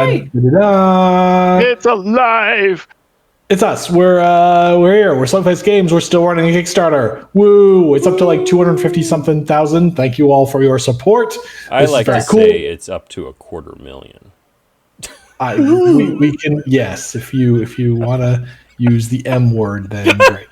Yay! Da-da-da. It's alive. It's us. We're here. We're Slugfest Games. We're still running a Kickstarter. Woo! It's up to like 250 something thousand. Thank you all for your support. I like to cool. say it's up to 250,000. We can, yes, if you want to use the M word, then great.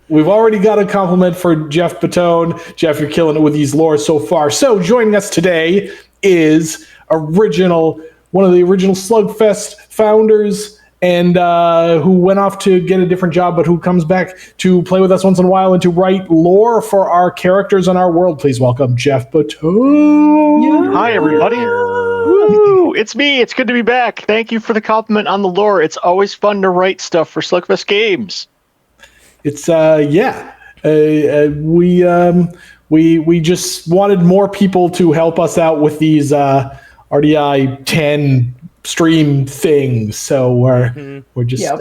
We've already got a compliment for Jeff Batone. Jeff, you're killing it with these lores so far. So joining us today is one of the original Slugfest founders, and who went off to get a different job, but who comes back to play with us once in a while and to write lore for our characters and our world. Please welcome Jeff Batone. Yeah. Hi, everybody. Woo! It's me. It's good to be back. Thank you for the compliment on the lore. It's always fun to write stuff for Slugfest Games. It's we just wanted more people to help us out with these RDI 10 stream things, so we're just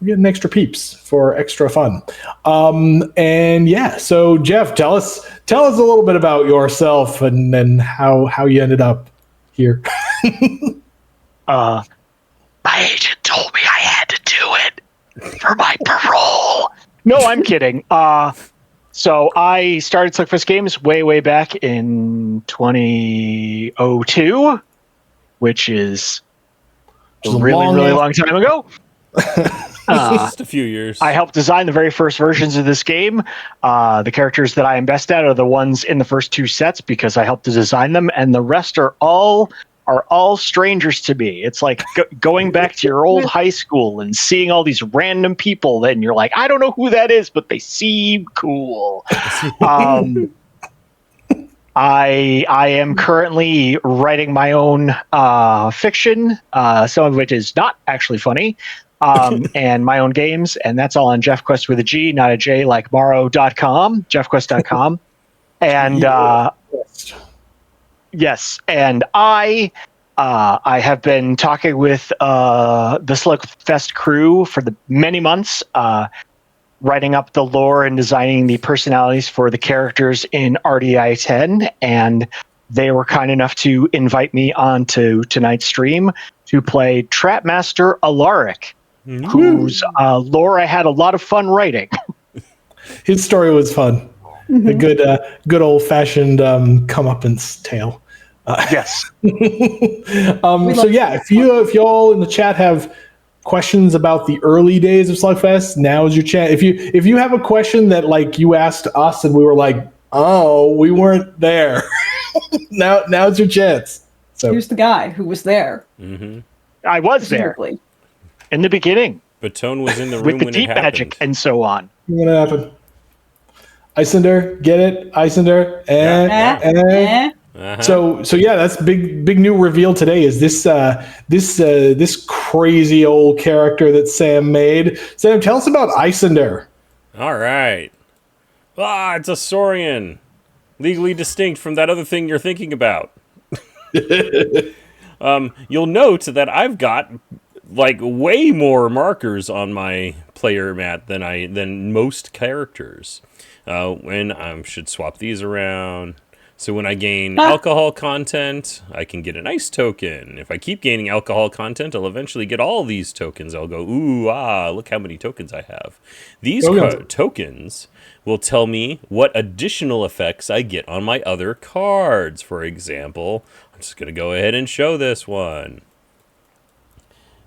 we're getting extra peeps for extra fun. And yeah, so Jeff, tell us a little bit about yourself and how you ended up here. My agent told me I had to do it for my parole. No, I'm kidding. So I started Slugfest Games way back in 2002, which is a really long time ago. Just a few years. I helped design the very first versions of this game. The characters that I am best at are the ones in the first two sets because I helped to design them, and the rest are all strangers to me. It's like going back to your old high school and seeing all these random people, and you're like, I don't know who that is, but they seem cool. I am currently writing my own fiction, some of which is not actually funny, and my own games, and that's all on JeffQuest with a G, not a J, like Morrow.com, JeffQuest.com. And yes, and I have been talking with the Slugfest crew for the many months, writing up the lore and designing the personalities for the characters in RDI 10, and they were kind enough to invite me onto tonight's stream to play Trapmaster Alaric, whose lore I had a lot of fun writing. His story was fun. A good old-fashioned comeuppance tale. Yes. So yeah, if you all in the chat have questions about the early days of Slugfest, now is your chance. If you have a question that like you asked us and we were like, oh, we weren't there, now's your chance. So Here's the guy who was there. Mm-hmm. I was there Presumably. in the beginning Batone was in the room with the when deep it happened. magic and so on. what's gonna happen? Icinder, get it? Icinder, Uh-huh. So yeah, that's big new reveal today. Is this crazy old character that Sam made? Sam, tell us about Icinder. All right. It's a Saurian. Legally distinct from that other thing you're thinking about. You'll note that I've got like way more markers on my player mat than most characters. When I should swap these around. So when I gain alcohol content, I can get an ice token. If I keep gaining alcohol content, I'll eventually get all these tokens. I'll go, look how many tokens I have. These tokens will tell me what additional effects I get on my other cards. For example, I'm just going to go ahead and show this one.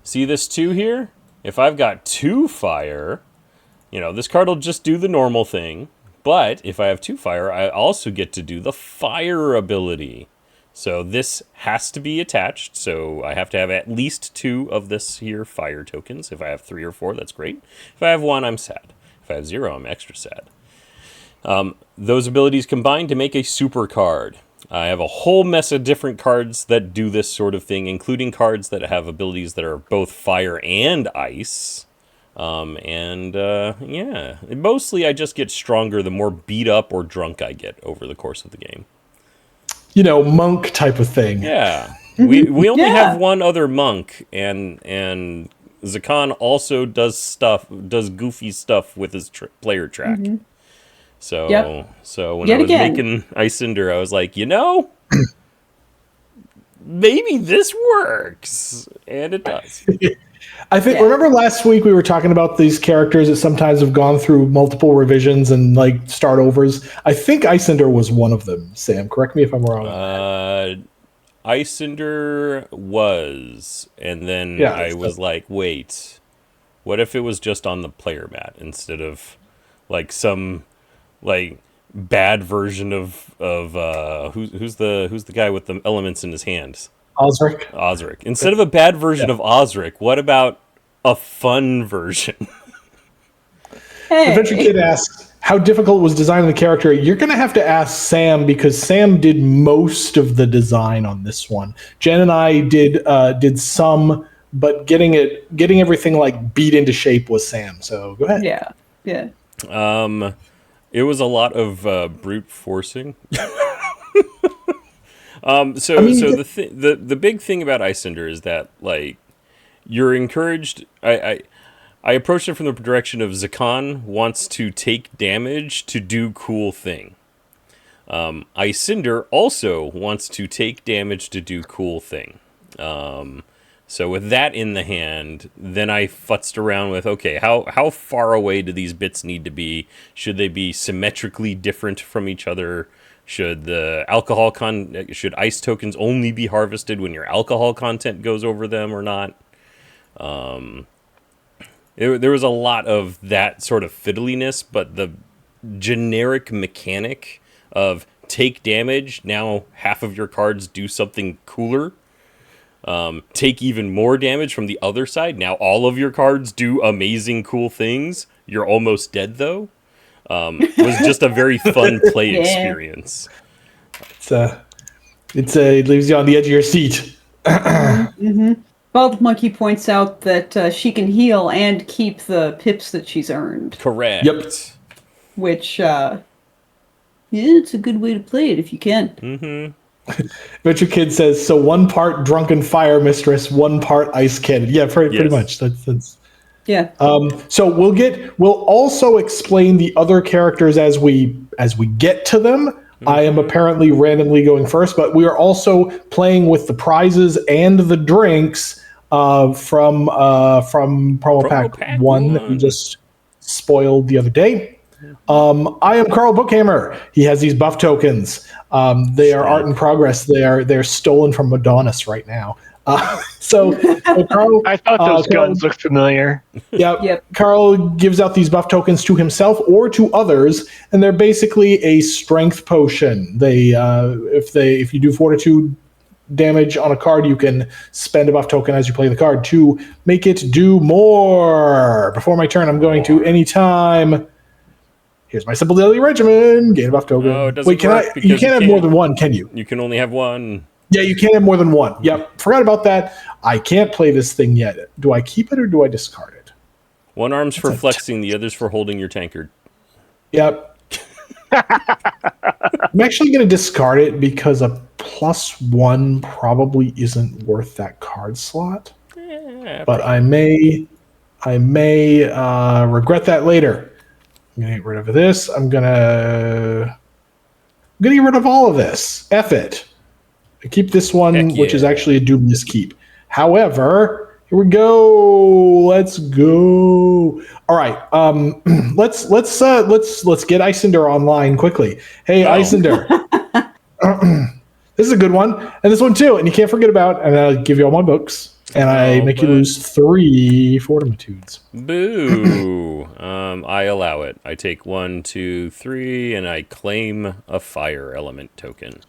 See this 2 here? If I've got 2 fire, this card will just do the normal thing. But if I have 2 fire, I also get to do the fire ability. So this has to be attached. So I have to have at least 2 of this here fire tokens. If I have 3 or 4, that's great. If I have 1, I'm sad. If I have 0, I'm extra sad. Those abilities combine to make a super card. I have a whole mess of different cards that do this sort of thing, including cards that have abilities that are both fire and ice. Mostly I just get stronger the more beat up or drunk I get over the course of the game. Monk type of thing. Yeah. We only have one other monk, and Zakan also does goofy stuff with his player track. Mm-hmm. So when I was making Icinder, I was like, maybe this works, and it does. I think. Yeah. Remember last week we were talking about these characters that sometimes have gone through multiple revisions and like start overs. I think Icinder was one of them. Sam, correct me if I'm wrong. Icinder was, and then Yeah, I was like, wait, what if it was just on the player mat instead of like some like bad version of who's the guy with the elements in his hands? Osric. Osric. Instead of a bad version of Osric, what about a fun version? Hey. Adventure Kid asks, how difficult was designing the character? You're going to have to ask Sam because Sam did most of the design on this one. Jen and I did some, but getting everything like beat into shape was Sam. So go ahead. Yeah. Yeah. It was a lot of brute forcing. So the big thing about Icinder is that like you're encouraged. I approached it from the direction of Zakan wants to take damage to do cool thing. Icinder also wants to take damage to do cool thing. So with that in the hand, then I futzed around with, okay, how far away do these bits need to be? Should they be symmetrically different from each other? Should the should ice tokens only be harvested when your alcohol content goes over them or not? There was a lot of that sort of fiddliness, but the generic mechanic of take damage, now half of your cards do something cooler. Take even more damage from the other side, now all of your cards do amazing cool things. You're almost dead, though. Was just a very fun play experience. It leaves you on the edge of your seat. Bald Monkey points out that she can heal and keep the pips that she's earned. Correct. Yep. Which, it's a good way to play it if you can. Adventure Kid says, so one part drunken fire mistress, one part ice cannon. Yeah, pretty much. That's Yeah. So we'll also explain the other characters as we get to them. I am apparently randomly going first, but we are also playing with the prizes and the drinks from Promo Pack 1 that we just spoiled the other day. I am Carl Bookhammer. He has these buff tokens. They are art in progress. They're stolen from Madonnas right now. So Carl, I thought those guns looked familiar. Yep. Carl gives out these buff tokens to himself or to others, and they're basically a strength potion. If you do fortitude damage on a card, you can spend a buff token as you play the card to make it do more. Before my turn, I'm going to anytime. Here's my simple daily regimen. Gain a buff token. No, it doesn't Wait, work you can't have more than one, can you? You can only have one. Yeah, you can't have more than one. Yep, forgot about that. I can't play this thing yet. Do I keep it or do I discard it? One arm's for flexing, the other's for holding your tankard. Yep. I'm actually going to discard it because a +1 probably isn't worth that card slot. But I may regret that later. I'm going to get rid of this. I'm going to get rid of all of this. F it. I keep this one, which is actually a dubious keep. However, here we go. Let's go. All right. Let's get Icinder online quickly. Hey, Icinder. This is a good one, and this one too. And you can't forget about. And I'll give you all my books, and I make you lose 3 fortitudes. Boo. I allow it. I take 1, 2, 3, and I claim a fire element token.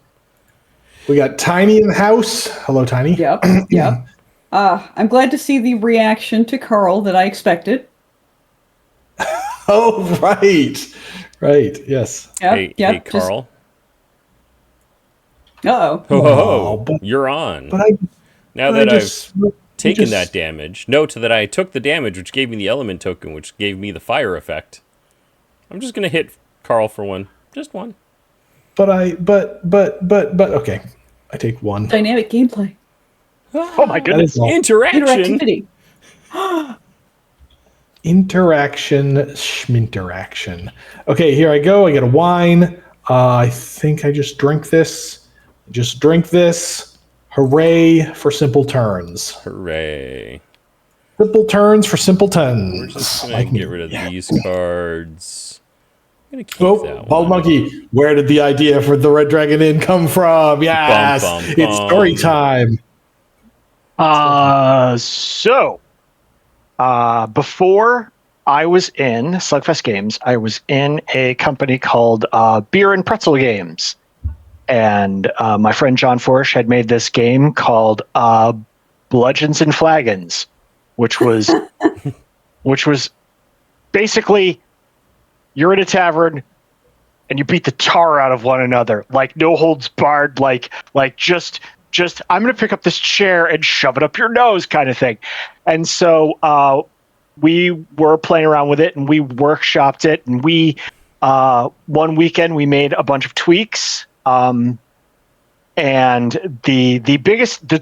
We got Tiny in the house. Hello, Tiny. Yep. Yep. I'm glad to see the reaction to Carl that I expected. Oh, right. Yes. Yep. Hey, Carl. Uh-oh. You're on. But I've taken that damage. Note that I took the damage, which gave me the element token, which gave me the fire effect. I'm just gonna hit Carl for 1, just 1. But okay. I take 1. Dynamic gameplay. Oh my goodness. Interaction. Interactivity. Interaction. Okay, here I go. I get a wine. I think I just drink this. Hooray for simple turns. Hooray. Simple turns for We're simpletons. just gonna Like get me. rid of these cards. I'm gonna keep Oh, that Bald one. Monkey, where did the idea for the Red Dragon Inn come from? Yes, bum, it's story bum. time. Before I was in Slugfest Games, I was in a company called Beer and Pretzel Games. And my friend John Forsh had made this game called Bludgeons and Flagons, which was basically you're in a tavern and you beat the tar out of one another, like no holds barred, like just I'm gonna pick up this chair and shove it up your nose kind of thing. And so we were playing around with it and we workshopped it, and we one weekend we made a bunch of tweaks. And the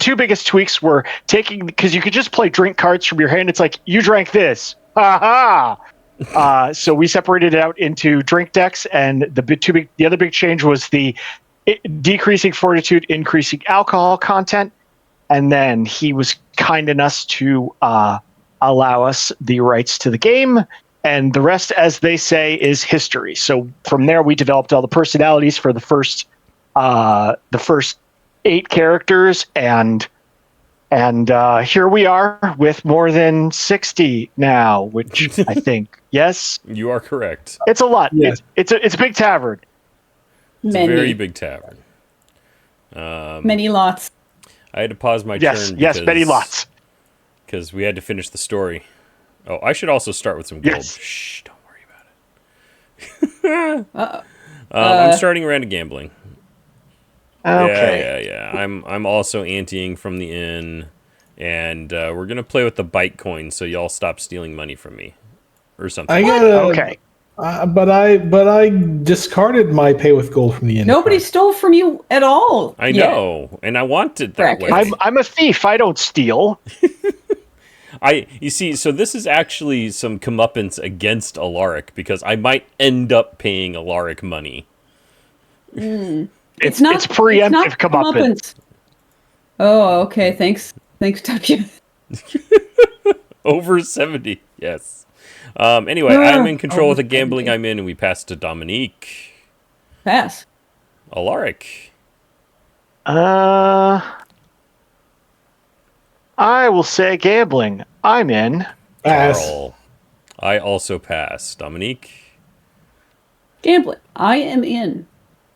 two biggest tweaks were taking, because you could just play drink cards from your hand. It's like, you drank this, ha ha. So we separated it out into drink decks, and the other big change was decreasing fortitude, increasing alcohol content. And then he was kind enough to allow us the rights to the game, and the rest, as they say, is history. So from there, we developed all the personalities for the first 8 characters, and here we are with more than 60 now, which I think, yes, You are correct. it's a lot. Yes. It's a big tavern. It's Many, a very big tavern. many lots. I had to pause my Yes, turn. yes, many lots. Because we had to finish the story. Oh, I should also start with some gold. Yes. Shh, don't worry about it. Uh-oh. I'm starting a round of gambling. Okay. Yeah. I'm also anteing from the inn, and we're gonna play with the Bytecoin, so y'all stop stealing money from me, or something. I got Okay. but I discarded my pay with gold from the inn. Nobody stole from you at all. I yet. know, and I want it that Bracket. way. I'm a thief. I don't steal. You see, so this is actually some comeuppance against Alaric, because I might end up paying Alaric money. It's preemptive comeuppance. Oh, okay. Thanks, W. Over 70, yes. Anyway, I'm in control with the gambling I'm in, and we pass to Dominique. Pass. Alaric. I will say gambling. I'm in. Pass. Carl. I also pass. Dominique. Gambling. I am in.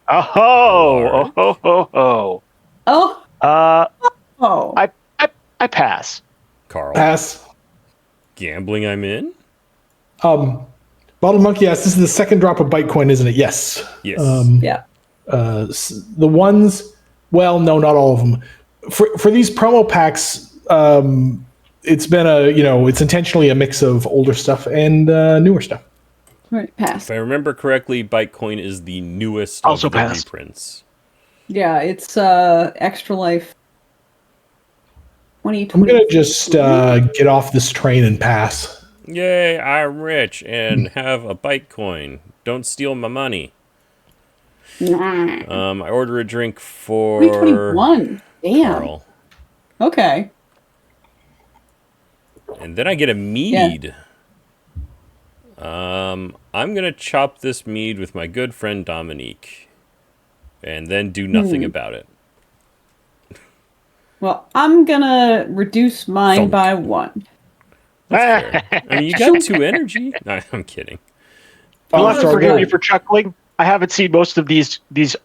Oh, oh, oh, oh, Oh. Oh. I pass. Carl. Pass. Gambling I'm in? Bottle Monkey asks, this is the second drop of Bytecoin, isn't it? Yes. Yes. Yeah. The ones, well, no, not all of them. For these promo packs, it's been it's intentionally a mix of older stuff and newer stuff. Right. Pass. If I remember correctly, Bytecoin is the newest Also of the pass. reprints. Yeah, it's Extra Life 2020. I'm gonna just get off this train and pass. Yay, I'm rich and have a Bytecoin. Don't steal my money. I order a drink for 2021. Damn. Carl. Okay. And then I get a mead. I'm going to chop this mead with my good friend Dominique. And then do nothing about it. Well, I'm gonna reduce mine Thunk. by 1. Fair. I mean, you got 2 energy. No, I'm kidding. You'll have to sorry, forgive go me ahead. for chuckling. I haven't seen most of these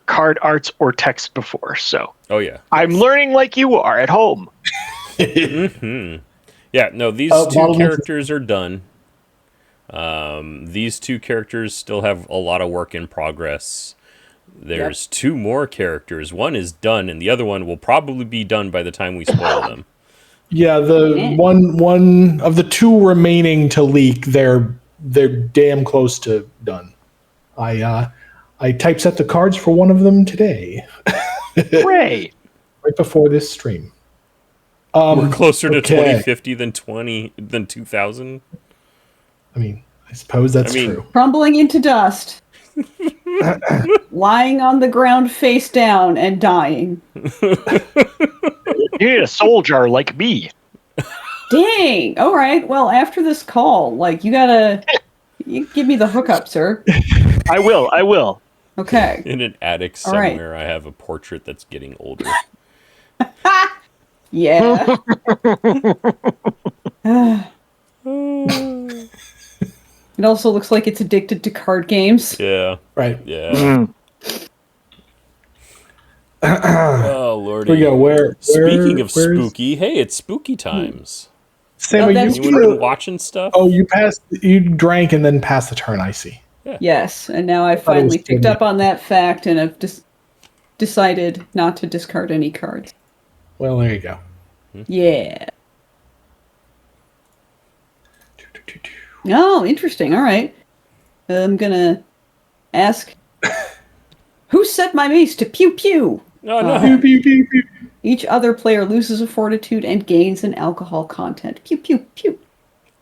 card arts or texts before, so Oh, yeah. I'm learning like you are at home. Yeah, no, these Bottle 2 Monkey. characters are done. These 2 characters still have a lot of work in progress. There's 2 more characters. One is done, and the other one will probably be done by the time we spoil them. Yeah, the one of the 2 remaining to leak, they're damn close to done. I typeset the cards for one of them today, Hooray! right before this stream. We're closer to okay. 2050 than 2000. I mean, I suppose that's I mean, true. Crumbling into dust. lying on the ground face down and dying. You need a soul jar like me. Dang. All right. Well, after this call, like you give me the hookup, sir. I will. Okay. In an attic All right. somewhere, I have a portrait that's getting older. Yeah. It also looks like it's addicted to card games. Yeah. Right. Yeah. Oh, Lordy. Here we go. Where Speaking of where's- spooky, hey, it's spooky times. Sam, Oh, are that's you Anyone been watching stuff? Oh, you drank and then passed the turn. I see. Yes, and now I thought it was finally picked trivia. up on that fact and have decided not to discard any cards. Well, there you go. Yeah. Oh, interesting. All right. I'm gonna ask who set my mace to pew pew? Oh, no. Pew, pew, pew, pew. Each other player loses a fortitude and gains an alcohol content. Pew pew pew.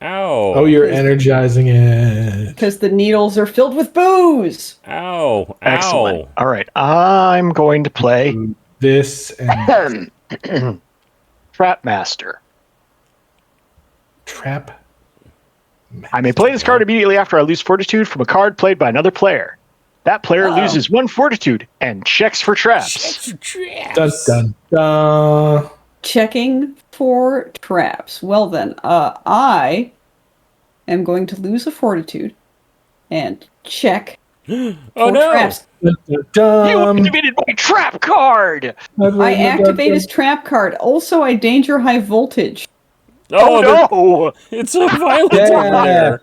Ow. Oh, you're energizing it. Because the needles are filled with booze. Ow. Excellent. Ow. All right. I'm going to play This and Trap Master. trap. I may play this card immediately after I lose fortitude from a card played by another player. That player loses 1 fortitude and checks for traps. Dun dun dun. Checking for traps. Well then, I am going to lose a fortitude and check Oh, for no. traps. Dun, dun, You dun. activated my trap card! I activate his trap card. Also, I danger high voltage. Oh, no! it's so violent Yeah. over there.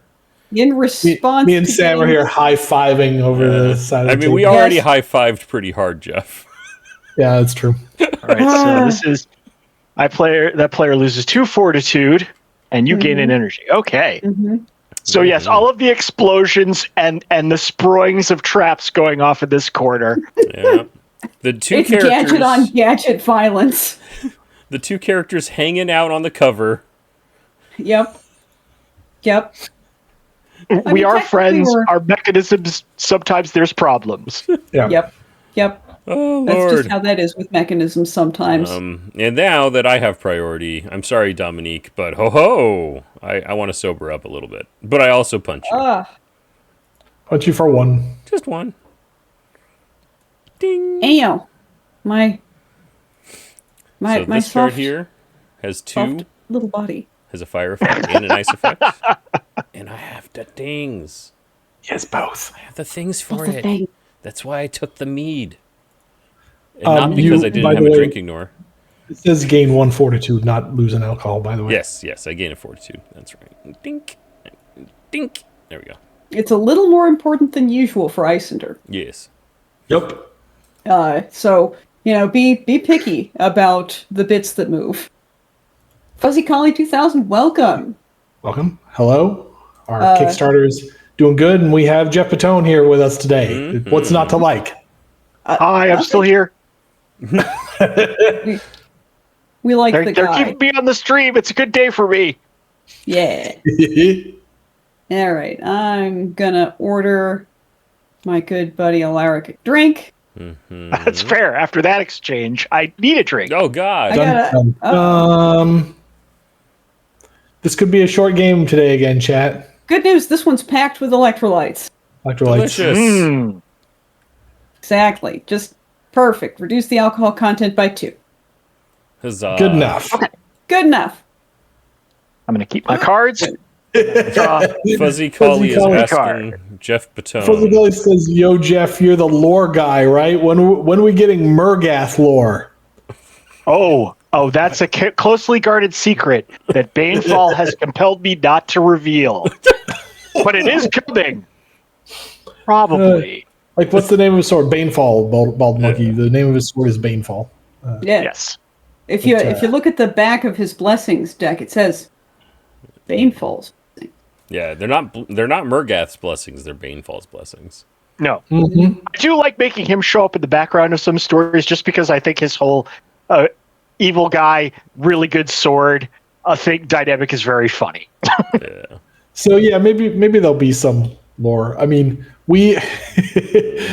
In response, Me and to Sam are getting- here high fiving over the side of I the mean, we table. already Yes. high-fived pretty hard, Jeff. Yeah, that's true. All right, so this is that player loses 2 fortitude, and you gain an energy. Okay. Mhm. So yes, all of the explosions and the sproings of traps going off in this corner. Yeah. The two It's gadget on characters, gadget violence. the two characters hanging out on the cover. Yep. Yep. We mean, are technically friends. we're- Our mechanisms, sometimes there's problems. Yeah. Yep. Yep. Oh, That's Lord. just how that is with mechanisms sometimes. And now that I have priority, I'm sorry, Dominique, but ho-ho! I want to sober up a little bit. But I also punch you. Punch you for 1. Just one. Ding! Ow. My So my this card soft, here has 2, soft little body. has a fire effect and an ice effect. And I have the things. Yes, both. I have the things for What's the it. thing? That's why I took the mead. And not because you- I by didn't the have a way- drinking nor. It says gain 1 fortitude, not losing alcohol, by the way. Yes, I gain a fortitude. That's right. Dink. Dink. There we go. It's a little more important than usual for Icinder. Yes. Yep. So, be picky about the bits that move. Fuzzy Collie 2000, welcome. Welcome. Hello. Our Kickstarter is doing good, and we have Jeff Patone here with us today. What's not to like? Hi, I'm still here. We like They're the guy. keeping me on the stream. It's a good day for me. Yeah. All right. I'm gonna order my good buddy Alaric a drink. That's fair. After that exchange, I need a drink. Oh, God. I gotta. Dun, dun. This could be a short game today again, chat. Good news. This one's packed with electrolytes. Electrolytes. Delicious. Mm. Exactly. Just perfect. Reduce the alcohol content by 2. Huzzah. Good enough. Good enough. I'm going to keep my cards. Fuzzy Collie is Collie asking Jeff Fuzzy Patone. Billy says, "Yo, Jeff, you're the lore guy, right? When are we getting Murgath lore?" Oh, that's a closely guarded secret that Banefall has compelled me not to reveal. But it is coming. Probably. Like, what's the name of his sword? Banefall, bald monkey. The name of his sword is Banefall. Yeah. Yes. If you look at the back of his blessings deck, it says Banefalls. Yeah, they're not Murgath's blessings, they're Banefall's blessings. No. I do like making him show up in the background of some stories just because I think his whole evil guy, really good sword, I think dynamic is very funny. Yeah. So yeah, maybe there'll be some lore. I mean, we.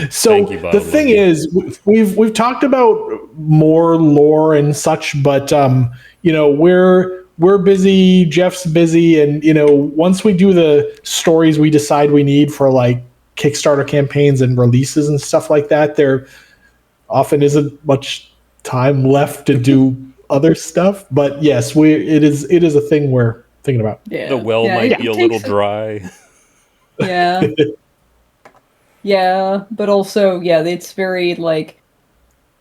So Thank you, Bob the thing Logie. is, we've talked about more lore and such, but we're busy. Jeff's busy, and once we do the stories we decide we need for like Kickstarter campaigns and releases and stuff like that, there often isn't much time left to do other stuff. But yes, it is a thing we're thinking about. Yeah. The well Yeah, might it be a little takes dry. Yeah. Yeah, but also, yeah, it's very like,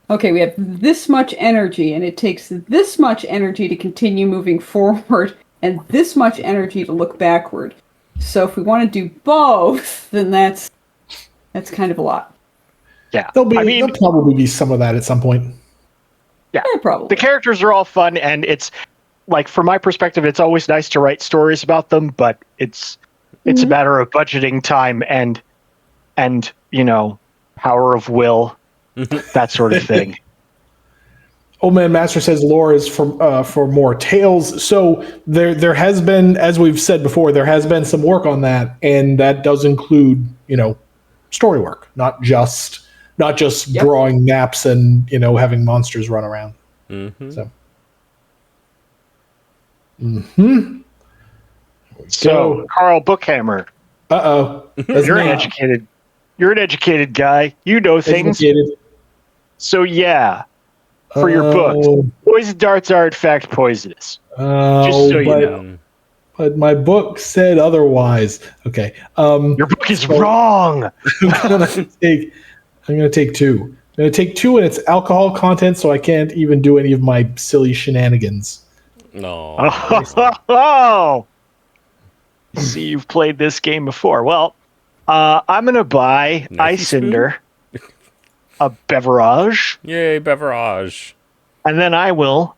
okay, we have this much energy, and it takes this much energy to continue moving forward, and this much energy to look backward. So if we want to do both, then that's kind of a lot. Yeah. There'll probably be some of that at some point. Yeah. Probably. The characters are all fun, and it's like, from my perspective, it's always nice to write stories about them, but it's a matter of budgeting time and power of will, that sort of thing. Old Man Master says lore is for more tales. So there has been, as we've said before, there has been some work on that, and that does include story work, not just Yep. drawing maps and having monsters run around. Mm-hmm. So, Carl Bookhammer, you're an educated guy. You know things. So yeah, for your book, poison darts are in fact poisonous. Just so you know. But my book said otherwise. Okay. Your book is wrong. I'm gonna take two. I'm gonna take two, and it's alcohol content, so I can't even do any of my silly shenanigans. No. Oh. See, you've played this game before. Well, I'm gonna buy Knifey Icinder a beverage, Yay, beverage. and then I will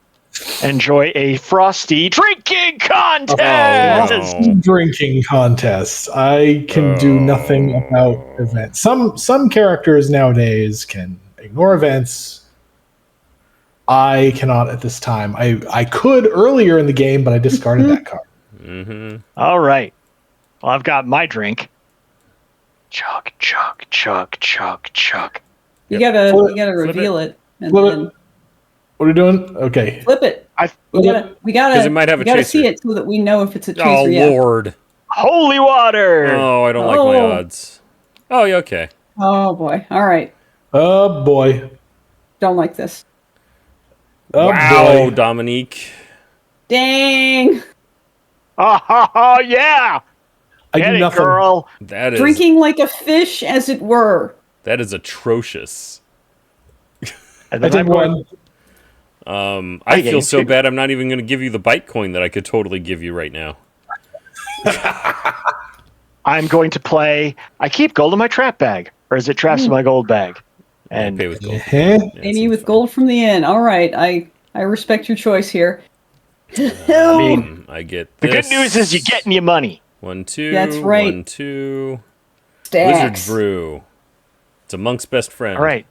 enjoy a frosty drinking contest. Oh. Drinking contests. I can do nothing about events. Some characters nowadays can ignore events. I cannot at this time. I could earlier in the game, but I discarded that card. Mm-hmm. All right. Well, I've got my drink. Chug, chug, chug, chug, chug. You Yep. gotta Flip reveal it and Flip then it. What are we doing? Okay. flip it. We gotta 'Cause it might have a we gotta see chaser. it so that we know if it's a chaser. Oh, Yeah. Lord. Holy water! Oh, I don't like my Oh. odds. Oh, yeah, okay. Oh boy. All right. Oh boy. Don't like this. Oh Wow, boy. Dominique. Dang. Oh, yeah! I Get do it, nothing. girl. That is Drinking like a fish, as it were. that is atrocious. And I then did one. I yeah, feel you so could- bad I'm not even going to give you the bite coin that I could totally give you right now. I'm going to play. I keep gold in my trap bag, or is it traps in my gold bag? And And pay with gold. Uh-huh. Yeah, Amy seems with fine. gold from the inn. All right. I respect your choice here. I get the this. good news is you're getting your money. 1, 2. That's right. 1, 2. Wizard Stacks. Brew. It's a monk's best friend. All right.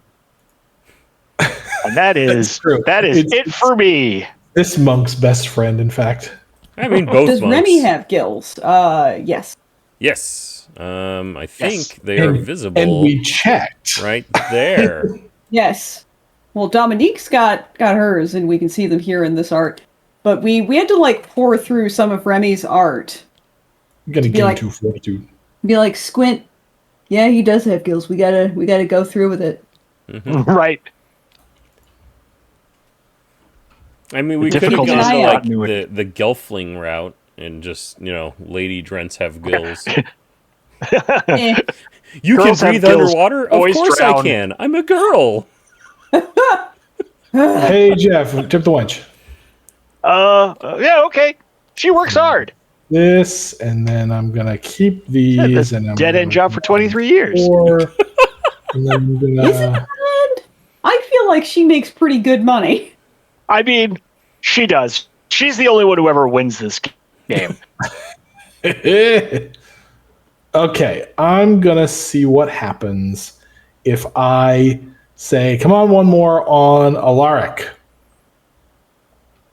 And that is true. that is It's- it for me. This monk's best friend, in fact. I mean, both Does monks. Remy have gills? Yes. Yes. I think Yes. they are And- visible And we checked. right there. Yes. Well, Dominique's got hers, and we can see them here in this art. But we had to like pour through some of Remy's art. I'm gonna Be give like- him 242. Be like, Squint. Yeah, he does have gills. We gotta go through with it. Right. I mean, we could have difficulty is gone to not like new. the Gelfling route and just, Lady Drents have gills. Eh. You Girls can have breathe gills, underwater? Of boys course I drown. can. I'm a girl. Hey Jeff, tip the wench. Yeah, okay. She works hard. This, and then I'm gonna keep these. That's and I'm dead end gonna job for 23 years. 4, and then I'm gonna. Is it bad? I feel like she makes pretty good money. I mean, she does. She's the only one who ever wins this game. Okay, I'm gonna see what happens if I say, "Come on, one more on Alaric."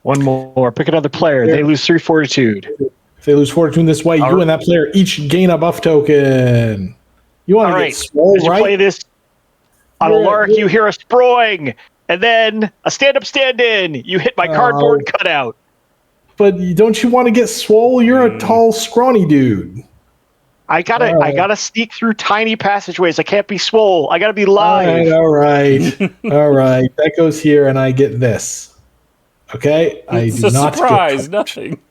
One more. Pick another player. They lose 3 fortitude. If they lose fortitude this way, you and that player each gain a buff token. You want to get swole, as you right? play this on Alaric, you hear a sproing, and then a stand-up stand-in. You hit my cardboard cutout. But don't you want to get swole? You're a tall, scrawny dude. I gotta sneak through tiny passageways. I can't be swole. I gotta be live. All right. That goes here, and I get this. Okay, I It's do a not surprise, get nothing.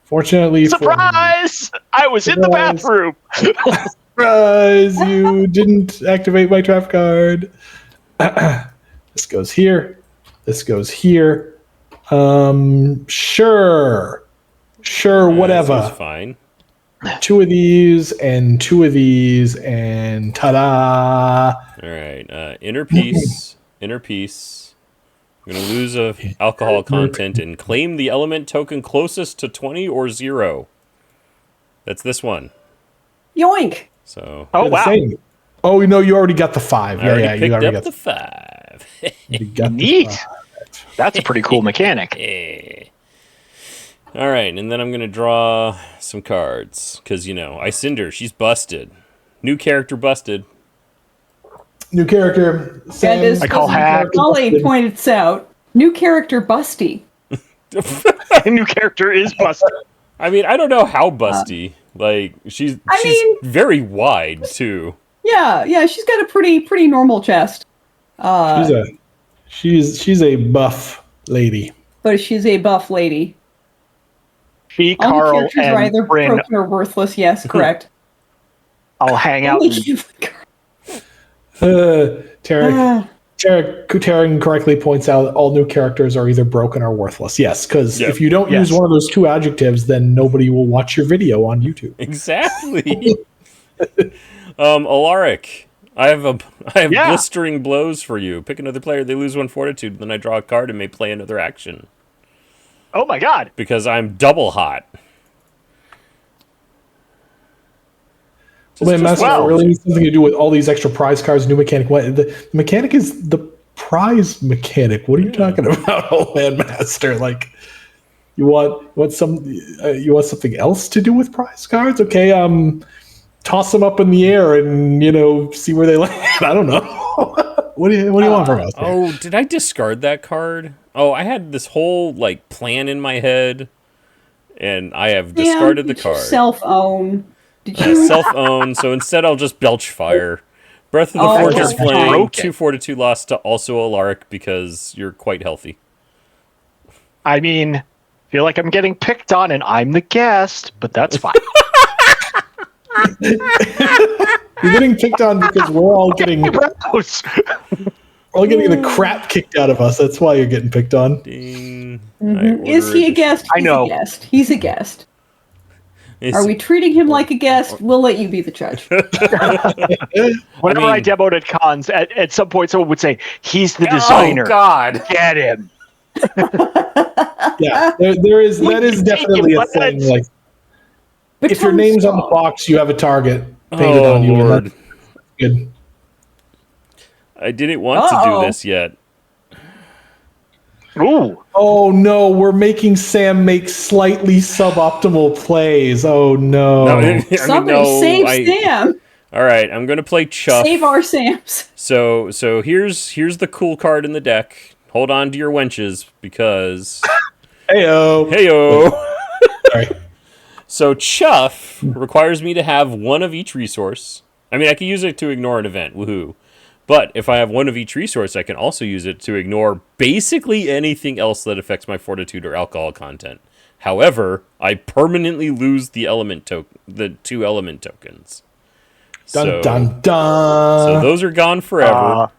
Fortunately, Surprise! I was in the bathroom. surprise! You didn't activate my trap card. This goes here. This goes here. Sure, whatever. This was fine. 2 of these and 2 of these, and ta-da! All right, inner peace. Inner peace. I'm going to lose alcohol content and claim the element token closest to 20 or 0. That's this one. Yoink! So Oh, wow. Same. Oh no, you already got the 5. I already Yeah, you picked already up got the 5. you got the Neat. 5. That's a pretty cool mechanic. All right, and then I'm going to draw some cards. Because, Icinder, she's busted. New character busted. New character. That is, I call hack. Molly pointed this out. New character Busty. New character is busted. I mean, I don't know how busty. She's very wide, too. Yeah, she's got a pretty normal chest. She's a buff lady. But she's a buff lady. She, All the Carl, characters are and either Bryn. broken or worthless. Yes, correct. I'll hang out. Only Tarek correctly points out all new characters are either broken or worthless. Yes, because if you don't use one of those 2 adjectives, then nobody will watch your video on YouTube. Exactly. Alaric, I have blistering blows for you. Pick another player, they lose 1 fortitude, then I draw a card and may play another action. Oh my god. Because I'm double hot. Man, Master really needs something to do with all these extra prize cards, new mechanic. The mechanic is the prize mechanic. What are you talking about, old man Master? You want something else to do with prize cards? Okay, toss them up in the air and see where they land. I don't know. What do you want from us? Oh, did I discard that card? Oh, I had this whole plan in my head, and I have discarded the card. Self-own. Did you self-own? So instead, I'll just belch fire. Breath of the Fortress Flame, 2 fortitude loss to also Alaric because you're quite healthy. I mean, feel like I'm getting picked on and I'm the guest, but that's fine. You're getting picked on because we're all getting the crap kicked out of us. That's why you're getting picked on. Ding. Is he a guest? I know. He's a guest. Are we treating him like a guest? We'll let you be the judge. Whenever I demoed at cons, at some point someone would say, he's the designer. Oh, God. Get him. Yeah, that is definitely a thing. If your name's on the box, you have a target painted on you. Lord. And that's good. I didn't want to do this yet. Ooh. Oh no, we're making Sam make slightly suboptimal plays. Oh no. Somebody save Sam. All right, I'm going to play Chuff. Save our Sams. So here's the cool card in the deck. Hold on to your wenches because Heyo. Sorry. So Chuff requires me to have 1 of each resource. I mean, I can use it to ignore an event. Woohoo. But if I have 1 of each resource, I can also use it to ignore basically anything else that affects my fortitude or alcohol content. However, I permanently lose the 2 element tokens. Dun dun dun. So those are gone forever.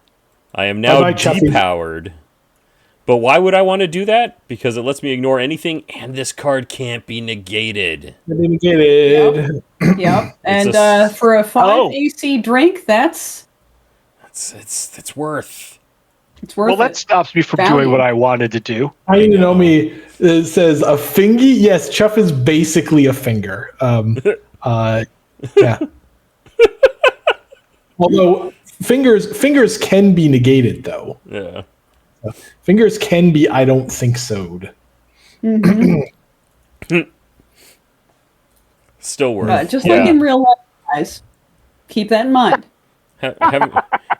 I am now depowered. But why would I want to do that? Because it lets me ignore anything, and this card can't be negated. Negated. Yep. And for a 5 AC drink, it's worth. It's worth. Well, that stops me from doing what I wanted to do. Nomi says a fingy. Yes, Chuff is basically a finger. Yeah. Although fingers can be negated, though. Yeah. Fingers can be I don't think so'd. Mm-hmm. Still worth. Just like in real life, guys. Keep that in mind.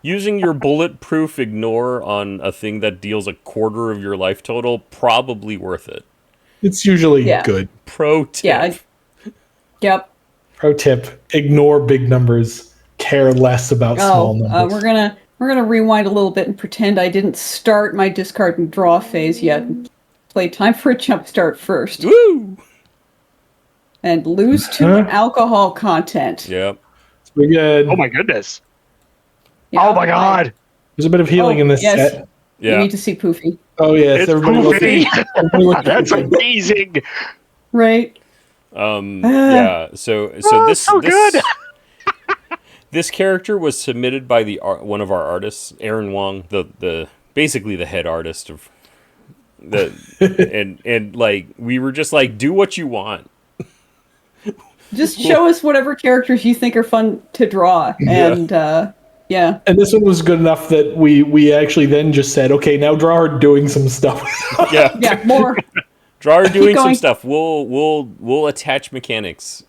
Using your bulletproof ignore on a thing that deals a quarter of your life total, probably worth it. It's usually good. Pro tip. Yeah. Yep. Pro tip: ignore big numbers. Care less about small numbers. We're gonna rewind a little bit and pretend I didn't start my discard and draw phase yet. Play time for a jump start first. Woo! And lose to alcohol content. Yep. It's pretty good. Oh my goodness. Yeah, Oh my god. There's a bit of healing in this set. You Yeah. need to see Poofy. Oh yes, It's everybody look Poofy. everybody look at That's Poofy. amazing. Right. Yeah. So this so good. This character was submitted by one of our artists, Aaron Wong, the basically the head artist of the and like we were just like, do what you want. Just show us whatever characters you think are fun to draw. And yeah. And this one was good enough that we actually then just said, okay, now draw her doing some stuff. Yeah. Yeah, more. Draw her doing some going. stuff. We'll attach mechanics.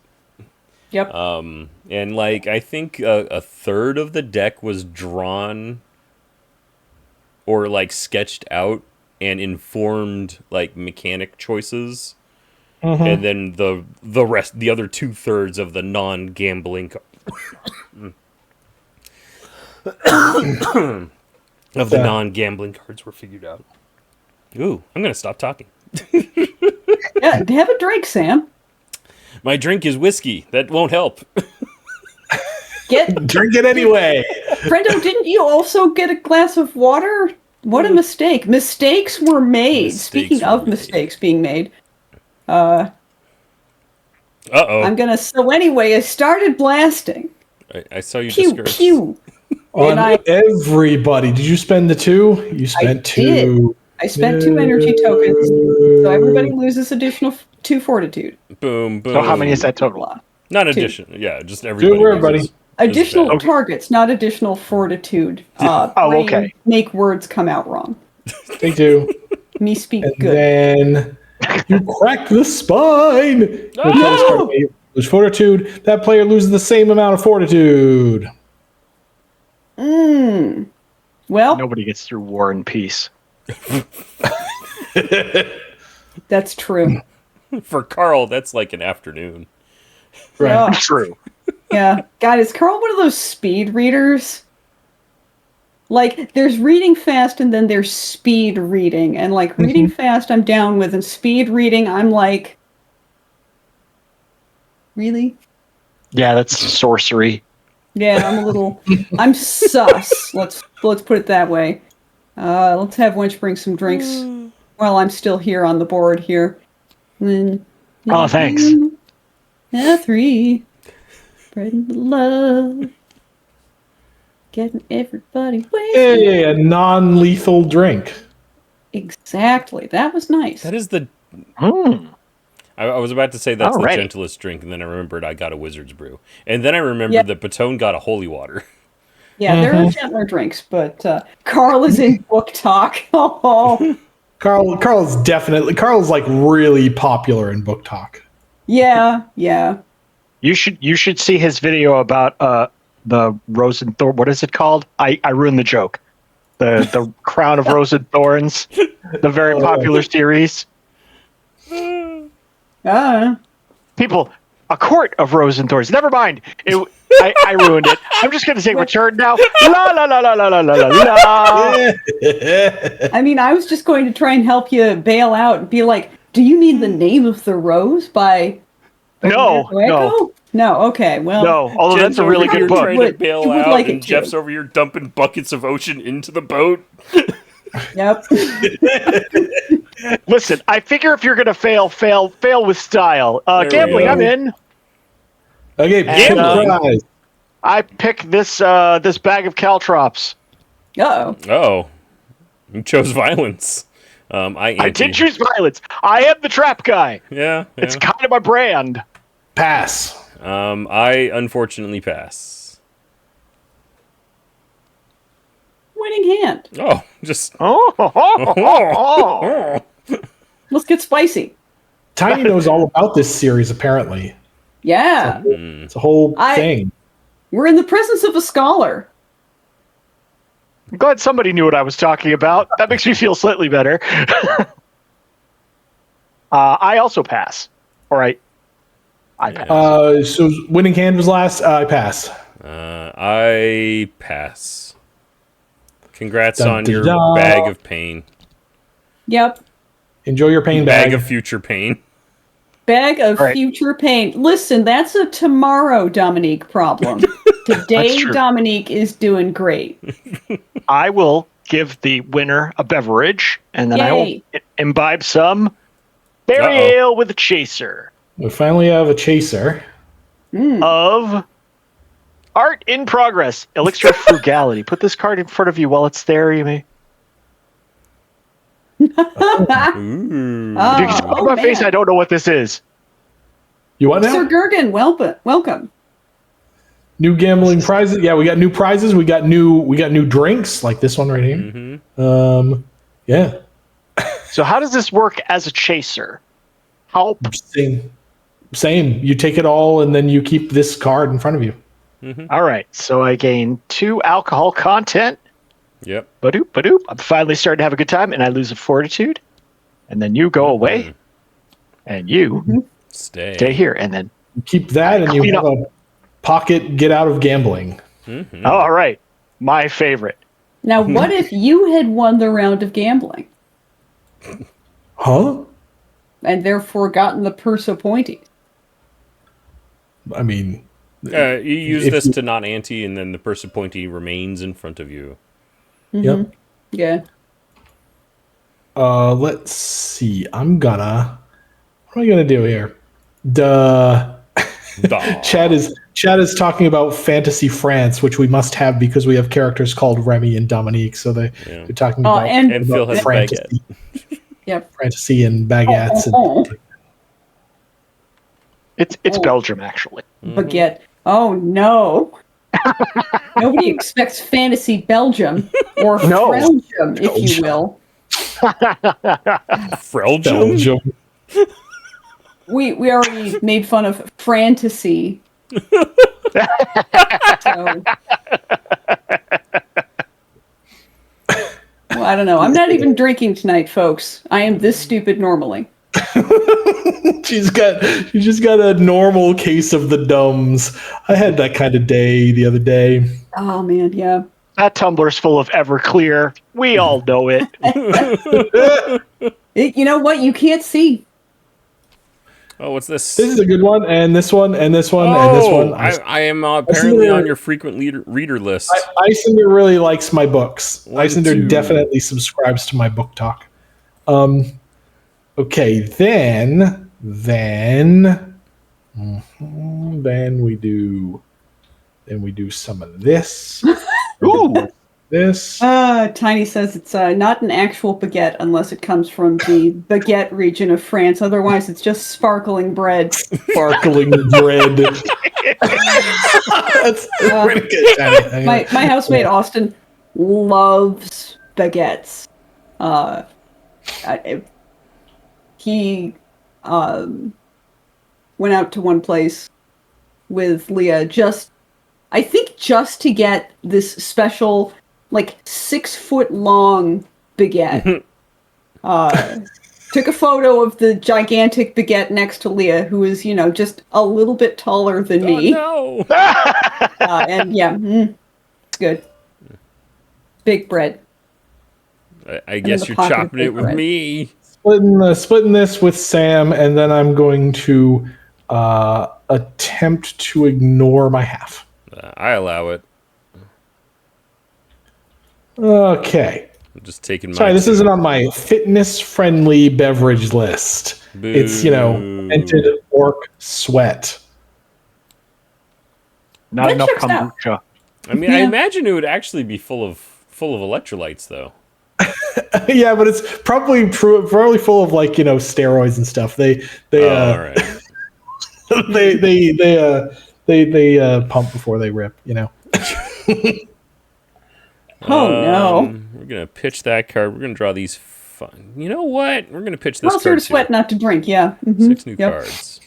Yep. And like I think a third of the deck was drawn or like sketched out and informed like mechanic choices. And then the rest, the other 2/3 of the non-gambling of the non-gambling cards were figured out. Ooh, I'm gonna stop talking. Yeah, have a drink, Sam. My drink is whiskey. That won't help. Drink it anyway. Brendo, didn't you also get a glass of water? What a mistake. Mistakes were made. Mistakes Speaking were of made. mistakes being made. Uh-oh. So anyway, I started blasting. I saw you Pew, discourage. pew. On And everybody. Did you spend the 2? You spent 2. I spent 2 energy tokens, so everybody loses additional 2 fortitude. Boom, boom. So how many is that total? Blah. Not 2. addition. Yeah, just everybody. for everybody. loses. Additional bad. targets, not additional fortitude. Oh, brain okay. Make words come out wrong. Take 2. Me speak And good. then you crack the spine. No! Lose fortitude. That player loses the same amount of fortitude. Well, Nobody gets through War and Peace. that's true. For Carl, that's like an afternoon. Right. Yeah. True. Yeah. God, is Carl one of those speed readers? Like, there's reading fast and then there's speed reading. And, like, reading fast I'm down with, and speed reading I'm like, really? Yeah, that's sorcery. Yeah, I'm sus. Let's put it that way. Let's have Winch bring some drinks while I'm still here on the board here. Then, Oh, thanks. 3. Spreading the love. Getting everybody wasted. Hey, a non-lethal drink. Exactly. That was nice. That is the. Hmm. I was about to say that's Alrighty. the gentlest drink, and then I remembered I got a wizard's brew, and then I remembered that Batone got a holy water. Yeah, there are gentler drinks, but Carl is in book talk. Oh, Carl's like really popular in book talk. yeah. You should see his video about the Rose and Thorn. What is it called? I ruined the joke. The Crown of Rose and Thorns, the very popular series. People, a court of Rose and Thorns. Never mind. I ruined it. I'm just gonna say return now. La la la la la la la la. I mean, I was just going to try and help you bail out and be like, do you mean the name of the rose by No, no, No, okay, well. no. Although Jen's that's a over really here good book. trying Would- to bail you would out, like it and to. Jeff's over here dumping buckets of ocean into the boat. Yep. Listen, I figure if you're gonna fail with style. There we Gambling, go. I'm in. Okay, Gambling. surprise. I pick this this bag of caltrops. Uh-oh. Oh, you chose violence. I did choose violence. I am the trap guy. Yeah, It's kind of my brand. Pass. I unfortunately pass. Winning hand. Oh, just Let's get spicy. Tiny knows all about this series, apparently. Yeah. It's a whole thing. We're in the presence of a scholar. I'm glad somebody knew what I was talking about. That makes me feel slightly better. I also pass. All right. I pass. So winning hand was last. I pass. I pass. Congrats Dun, on dun, your dun. bag of pain. Yep. Enjoy your pain Bag bag. of future pain. Bag of Right. future pain. Listen, that's a tomorrow Dominique problem. Today, true. Dominique is doing great. I will give the winner a beverage, and then I Yay. will imbibe some berry Uh-oh. ale with a chaser We finally have a chaser. of art in progress. Elixir of frugality. Put this card in front of you while it's there, you may. Ooh. You can see Oh, my face. man. I don't know what this is. You want Sir now? Gergen, welcome. New gambling prizes. Yeah, we got new prizes. We got new drinks like this one right here. Yeah. So how does this work as a chaser? How? Same. You take it all and then you keep this card in front of you. All right. So I gain 2 alcohol content. Yep. Badoop, badoop. I'm finally starting to have a good time, and I lose a fortitude. And then you go away, and you stay here, and then. Keep that and you Clean have a pocket get out of gambling. Oh, all right. My favorite. Now, what if you had won the round of gambling Huh? and therefore gotten the purse appointee? I mean, You use If this you- to not ante, and then the person appointee remains in front of you. Yep. Yeah. Let's see. What am I gonna do here? Duh. Duh. Chad is talking about Fantasy France, which we must have because we have characters called Remy and Dominique. So they're talking Oh, about and- And Phil has a fantasy, Yep. fantasy and baguettes. Oh. It's Oh. Belgium, actually. Baguette. Oh, no. Nobody expects fantasy Belgium or No. Belgium, if you will. Belgium? Belgium. We already made fun of fantasy. So, well, I don't know. I'm not even drinking tonight, folks. I am this stupid normally. She just got a normal case of the dumbs. I had that kind of day the other day. Oh man, yeah. That tumbler's full of Everclear. We all know it. You know what? You can't see. Oh, what's this? This is a good one, and this one, and this one, and this one. I am apparently Icinder- on your frequent reader list. Icinder really likes my books. One, Icinder two. definitely subscribes to my book talk. Okay, then we do some of this. Ooh. This. Tiny says it's not an actual baguette unless it comes from the baguette region of France. Otherwise, it's just sparkling bread. Sparkling bread. That's pretty good, Tiny. My housemate Austin loves baguettes. He went out to one place with Leah I think just to get this special, like 6 foot long baguette. Took a photo of the gigantic baguette next to Leah, who is, just a little bit taller than me. Oh, And yeah, it's good. Big bread. no. I guess the you're pocket chopping it with bread. me. Splitting this with Sam, and then I'm going to attempt to ignore my half. I allow it. Okay. I'm just taking my. Sorry, this isn't on my fitness-friendly beverage list. Boo. It's, fermented orc sweat. Not That enough checks out. kombucha. I mean, I Yeah. imagine it would actually be full of electrolytes, though. Yeah, but it's probably full of steroids and stuff. They All right. they pump before they rip. Oh, no. We're gonna pitch that card. We're gonna draw these. Fun. You know what? We're gonna pitch this Well, sort card of sweat too. not to drink, yeah. Mhm. 6 new Yep. cards.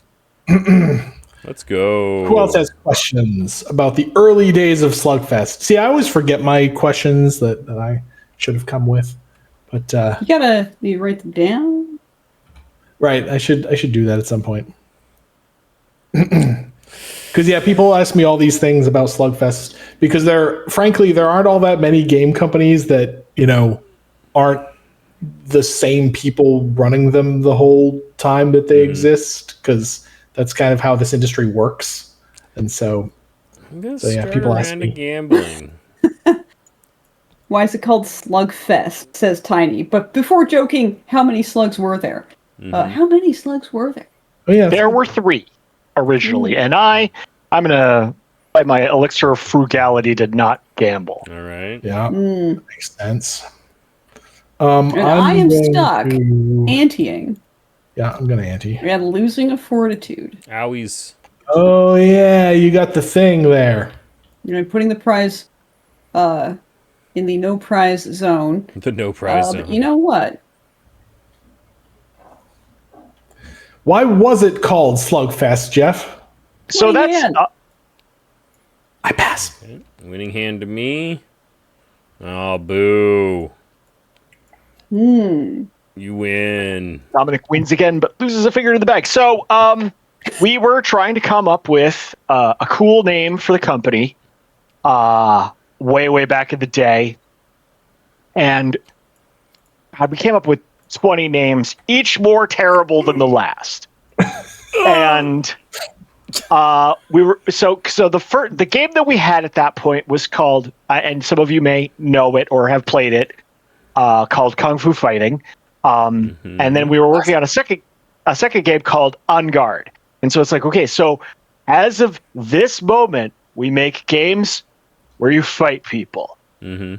Let's go. Who else has questions about the early days of Slugfest? See, I always forget my questions that I should have come with, but You write them down. right, I should do that at some point. Because people ask me all these things about Slugfest because there aren't all that many game companies that aren't the same people running them the whole time that they exist, because that's kind of how this industry works. And so, I'm gonna yeah, start people ask around me. to gambling. Why is it called Slugfest? Says Tiny. But before joking, how many slugs were there? How many slugs were there? Oh, yeah, There were 3 originally, and I'm gonna by my elixir of frugality to not gamble. All right. yeah, makes sense. And I am going stuck to- anteing Yeah, I'm gonna ante. and losing a fortitude. Owies. Oh yeah, you got the thing there. Putting the prize in the no prize zone. The no prize But zone. you know what? Why was it called Slugfest, Jeff? So Weigh that's in. I pass. Winning hand to me. Oh, boo. You win. Dominic wins again, but loses a finger to the bag. So, we were trying to come up with a cool name for the company, way back in the day, and we came up with 20 names, each more terrible than the last. And we were the game that we had at that point was called, and some of you may know it or have played it, called Kung Fu Fighting. And then we were working on a second game called On Guard. And so it's like, okay, so as of this moment, we make games where you fight people.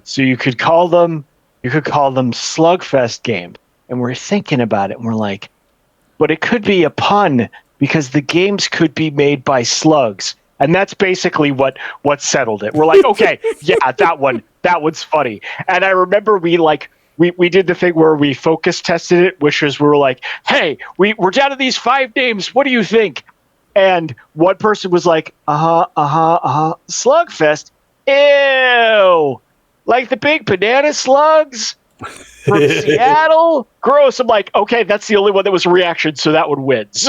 So you could call them Slugfest games. And we're thinking about it, and we're like, but it could be a pun because the games could be made by slugs. And that's basically what settled it. We're like, okay, yeah, that one's funny. And I remember we did the thing where we focus tested it, which was we were like, hey, we're down to these 5 names. What do you think? And one person was like, Slugfest. Ew. Like the big banana slugs from Seattle? Gross. I'm like, okay, that's the only one that was a reaction, so that one wins.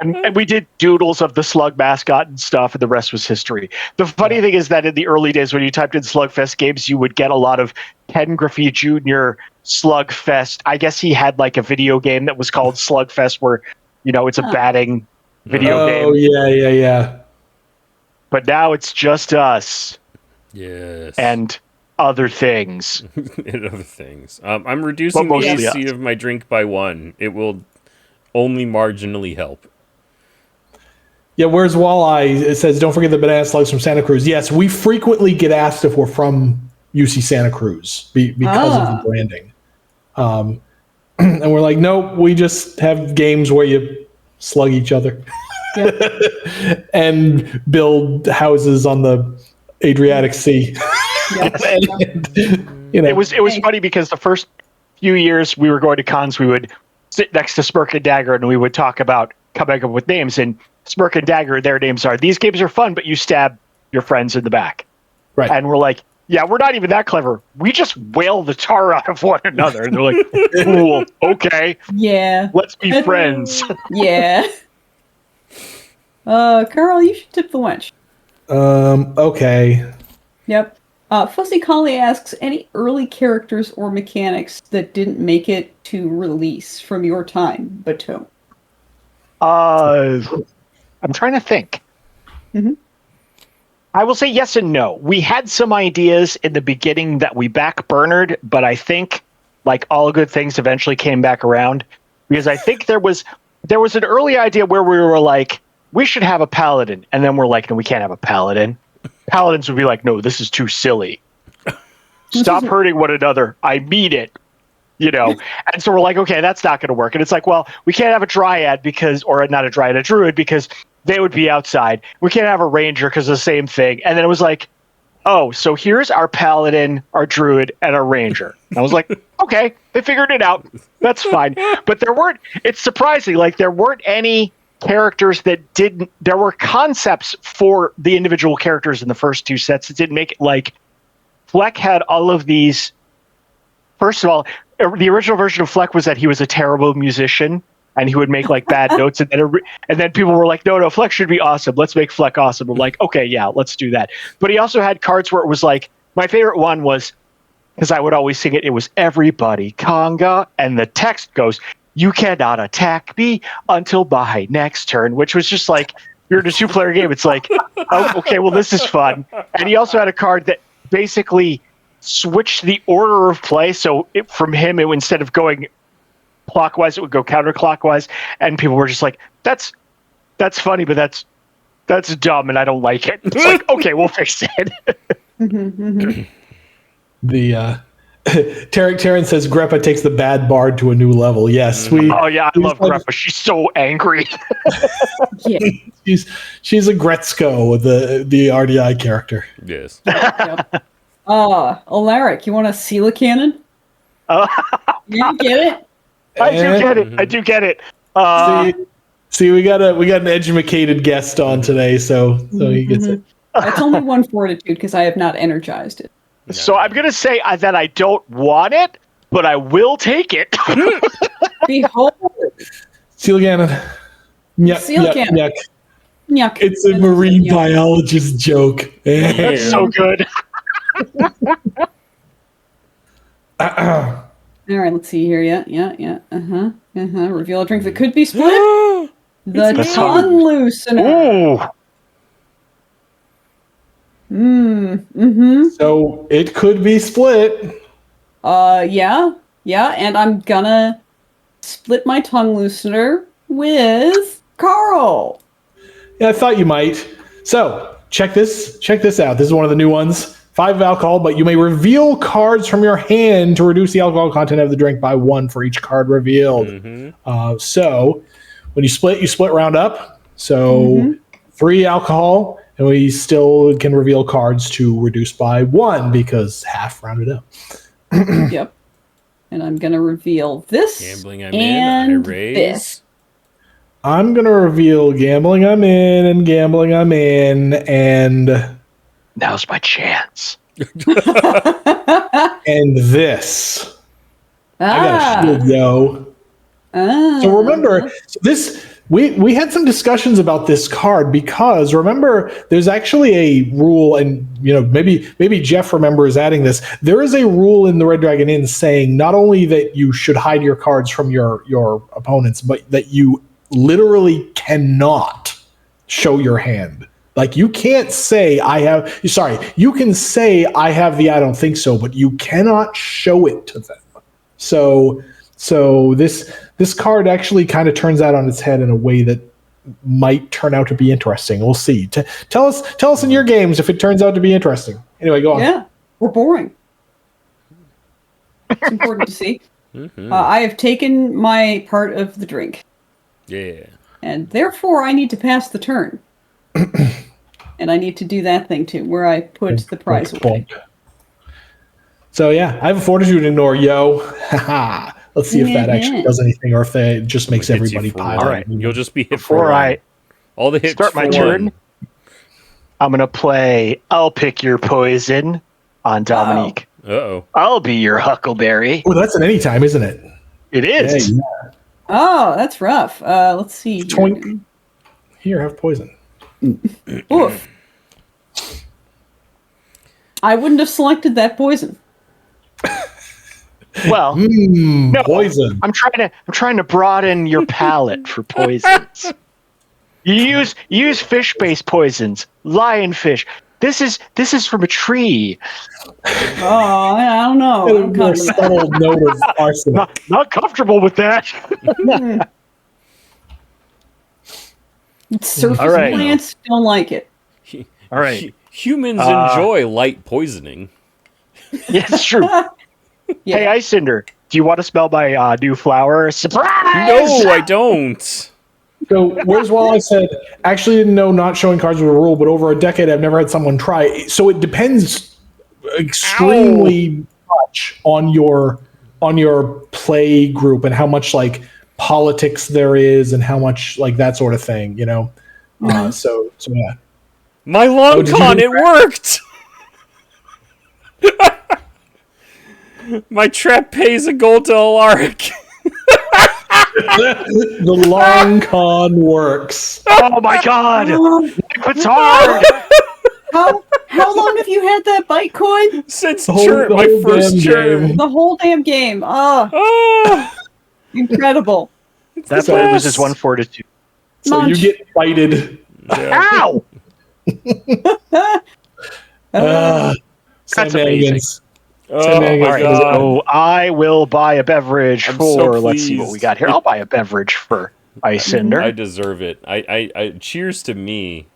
And we did doodles of the slug mascot and stuff, and the rest was history. The funny thing is that in the early days, when you typed in Slugfest games, you would get a lot of Ken Griffey Jr. Slugfest. I guess he had like a video game that was called Slugfest, where it's a batting video game. Oh yeah. But now it's just us Yes. and other things. and other things. I'm reducing But the mostly AC us. of my drink by 1. It will only marginally help. Yeah, where's Walleye? It says, don't forget the banana slugs from Santa Cruz. Yes, we frequently get asked if we're from UC Santa Cruz because of the branding. And we're like, nope, we just have games where you slug each other and build houses on the Adriatic Sea. And, It was funny because the first few years we were going to cons, we would sit next to Smirk and Dagger and we would talk about coming up with names. And Smirk and Dagger, their names are, these games are fun, but you stab your friends in the back. right. And we're like, yeah, we're not even that clever. We just wail the tar out of one another. And they're like, cool, okay, Yeah. let's be friends. Yeah. Carl, you should tip the wench. Okay. Yep. Fussy Collie asks, any early characters or mechanics that didn't make it to release from your time, Bateau? I'm trying to think. I will say yes and no. We had some ideas in the beginning that we backburnered, but I think, like all good things, eventually came back around, because I think there was an early idea where we were like, we should have a paladin, and then we're like, no, we can't have a paladin. Paladins would be like, no, this is too silly. Stop hurting one another. I mean it. And so we're like, okay, that's not going to work. And it's like, well, we can't have a dryad or not a dryad, a druid, because they would be outside. We can't have a ranger because of the same thing. And then it was like, oh, so here's our paladin, our druid, and our ranger. And I was like, okay, they figured it out. That's fine. But it's surprising. Like, there weren't any characters that didn't. There were concepts for the individual characters in the first two sets that didn't make it. Like Fleck had all of these. First of all, the original version of Fleck was that he was a terrible musician and he would make like bad notes, and then people were like, no, Fleck should be awesome. Let's make Fleck awesome. I'm like, okay, yeah, let's do that. But he also had cards where it was like, my favorite one was, because I would always sing it, it was everybody conga, and the text goes, you cannot attack me until my next turn, which was just like, you're in a 2-player game. It's like, oh, okay, well, this is fun. And he also had a card that basically switched the order of play. So from him, instead of going clockwise, it would go counterclockwise. And people were just like, that's funny, but that's dumb, and I don't like it. It's like, okay, we'll fix it. The Taryn says Greppa takes the bad bard to a new level. Yes, Oh yeah, I love Greppa. She's so angry. Yeah. She's a Gretzko, the RDI character. Yes. Yep. Alaric, you want a Sela cannon? You get it? I do get it. See, we got an educated guest on today, so he gets it. It's only 1 fortitude because I have not energized it. So I'm gonna say that I don't want it, but I will take it. Behold, Seal cannon. Yuck, Seal yuck, cannon. yuck. yuck. It's a marine biologist joke. That's so good. All right, let's see here. Yeah. Reveal a drink that could be split. The tongue loosener. Ooh. So it could be split. Yeah, and I'm gonna split my tongue loosener with Carl. Yeah, I thought you might. So check this out. This is one of the new ones. 5 alcohol, but you may reveal cards from your hand to reduce the alcohol content of the drink by 1 for each card revealed. So when you split round up. So 3 alcohol, and we still can reveal cards to reduce by 1 because half rounded up. Yep. And I'm gonna reveal this. Gambling I'm and in, I raise. this. I'm going to reveal gambling I'm in and gambling I'm in, and Now's my chance. and this. I got a shield, yo. So remember, we had some discussions about this card because remember, there's actually a rule, and maybe Jeff remembers adding this. There is a rule in the Red Dragon Inn saying not only that you should hide your cards from your opponents, but that you literally cannot show your hand. Like you can't say you can say I have the I don't think so, but you cannot show it to them. So this card actually kind of turns out on its head in a way that might turn out to be interesting. We'll see. Tell us in your games if it turns out to be interesting. Anyway, go on. Yeah, or boring. It's important to see. I have taken my part of the drink. Yeah. And therefore, I need to pass the turn. And I need to do that thing too, where I put the prize away. So yeah, I have a fortitude ignore, yo. Let's see if that actually does anything, or if that just makes everybody pile. All right, you'll just be hit Before I all the hits start my for turn, one. I'm gonna play I'll Pick Your Poison on Dominique. Uh-oh. I'll be your Huckleberry. Oh, that's an anytime, isn't it? It is. Yeah. Oh, that's rough. Let's see. Twink. Here, have poison. Oof. I wouldn't have selected that poison. Well, poison. I'm trying to broaden your palette for poisons. You use fish-based poisons, lionfish. This is from a tree. Oh, I don't know. I'm More subtle note of arsenic. Not comfortable with that. Surface All right. plants don't like it. All right. Humans enjoy light poisoning. Yeah, it's true. Yeah. Hey, Ice Cinder, do you want to smell my new flower? Surprise! No, I don't. So where's while I said actually didn't know not showing cards was a rule, but over a decade I've never had someone try. So it depends extremely much on your play group and how much like politics there is and how much like that sort of thing, you know. So yeah. My long did you con, do it worked. My trap pays a gold to Alaric. The long con works. Oh my god! It's hard! How long have you had that Bytecoin? Since The whole my first damn turn. game. The whole damn game. Oh, Incredible. That's the why it best. loses 1 fortitude. So you Munch. get fighted. yeah. Ow! Sam amazing. Mannions. Oh Alright, my god. So I will buy a beverage I'm for. so Let's see what we pleased. got here. I'll buy a beverage for Ice Cinder. I deserve it. I cheers to me.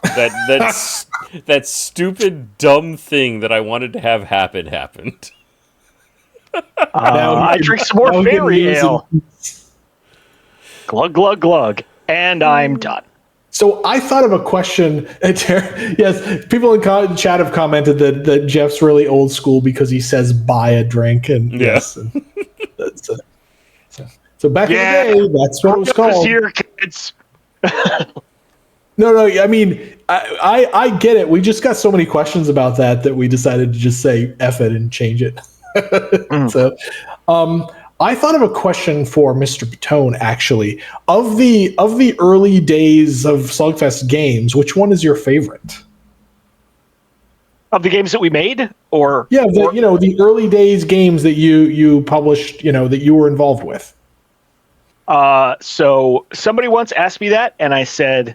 That stupid dumb thing that I wanted to have happen happened. Now you I can- drink some more now you can fairy use ale. it. Glug glug glug, and I'm done. So I thought of a question. Yes, people in chat have commented that Jeff's really old school because he says buy a drink, and Yeah. yes, and that's so back Yeah. in the day, that's what it was This called. year, kids. No, I mean, I get it. We just got so many questions about that we decided to just say F it and change it. So, I thought of a question for Mr. Patone, actually. Of the early days of Slugfest games, which one is your favorite? Of the games that we made, or Yeah, the early days games that you published, that you were involved with. so somebody once asked me that, and I said,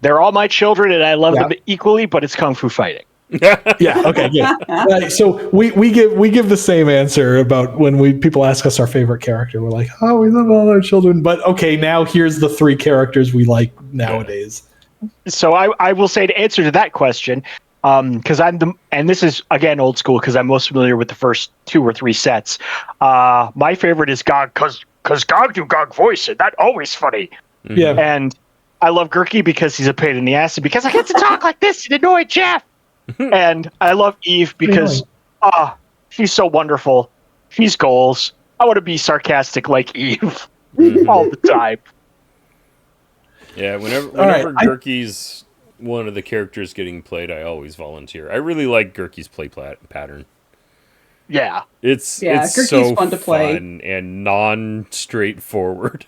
"They're all my children, and I love Yeah. them equally, but it's kung fu fighting." Yeah. Okay. Yeah. So we give the same answer about when people ask us our favorite character. We're like, oh, we love all our children, but okay, now here's the 3 characters we like nowadays. So I will say to answer to that question, because and this is again old school because I'm most familiar with the first 2 or 3 sets. My favorite is Gog because Gog do Gog voice, and that always funny. Yeah. And I love Gurky because he's a pain in the ass, and because I get to talk like this and annoy Jeff. And I love Eve because she's so wonderful. She's goals. I want to be sarcastic like Eve all the time. Yeah, whenever right, Gurky's one of the characters getting played, I always volunteer. I really like Gurky's play pattern. Yeah. It's Gurky's so fun to play. fun and non-straightforward.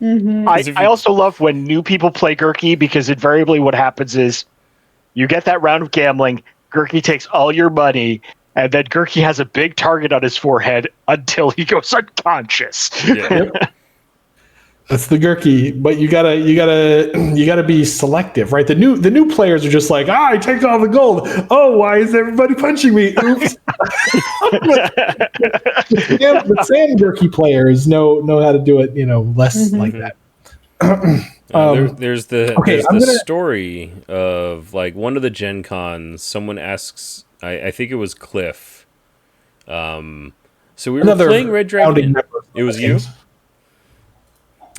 I also love when new people play Gurky because invariably what happens is you get that round of gambling, Gurky takes all your money, and then Gurky has a big target on his forehead until he goes unconscious. Yeah. That's the Gurky, but you gotta be selective, right? The new players are just like, I take all the gold. Oh, why is everybody punching me? Oops. The Sam Gurky players know how to do it, less like that. There's the story of like one of the Gen Cons. Someone asks, I think it was Cliff. So we were playing Red Dragon. It was you?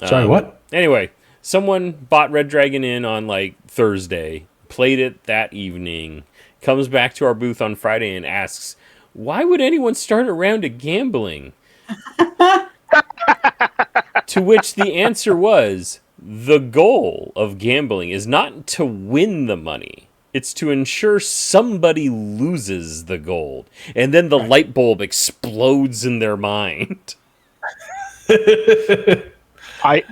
Sorry, what? Anyway, someone bought Red Dragon in on like Thursday, played it that evening, comes back to our booth on Friday and asks, why would anyone start a round of gambling? To which the answer was, the goal of gambling is not to win the money. It's to ensure somebody loses the gold. And then the light bulb explodes in their mind. I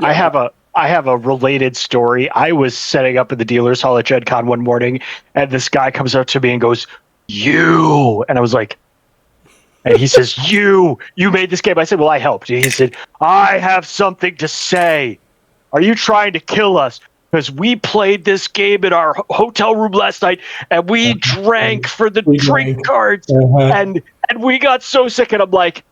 have a related story. I was setting up at the dealer's hall at Gen Con one morning, and this guy comes up to me and goes, "You," and I was like, and he says, "You made this game." I said, "Well, I helped." And he said, "I have something to say. Are you trying to kill us? Because we played this game in our hotel room last night, and we drank for the drink cards, and we got so sick." And I'm like,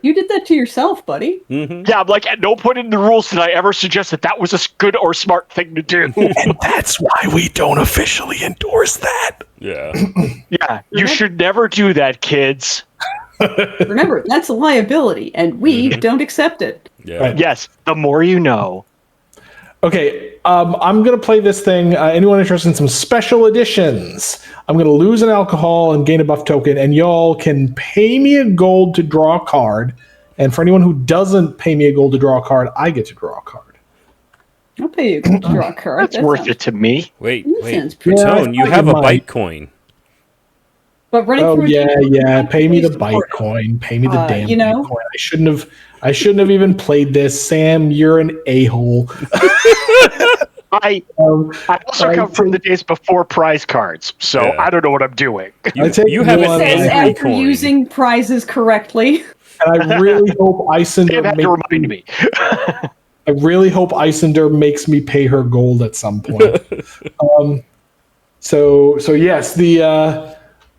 You did that to yourself, buddy. yeah, I'm like, at no point in the rules did I ever suggest that was a good or smart thing to do. And that's why we don't officially endorse that. Yeah. Yeah, you should never do that, kids. Remember, that's a liability, and we don't accept it. Yeah. Right. Yes, the more you know. Okay, I'm going to play this thing. Anyone interested in some special editions? I'm going to lose an alcohol and gain a buff token, and y'all can pay me a gold to draw a card, And for anyone who doesn't pay me a gold to draw a card, I get to draw a card. I'll pay you to draw a card. That's worth it to me. Wait, Sounds wait. pretty- Patone, you I have a might. Bytecoin. But running Oh through a yeah, game- yeah. Pay me the Please support it. Bytecoin. Pay me the damn you know- Bytecoin. I shouldn't have even played this. Sam, you're an a-hole. I also I come from the days before prize cards, so Yeah. I don't know what I'm doing. You, I take you have an one. Says angry after coin. using prizes correctly. And I really hope They Icinder had to remind me. I really hope Icinder makes me pay her gold at some point. So yes, the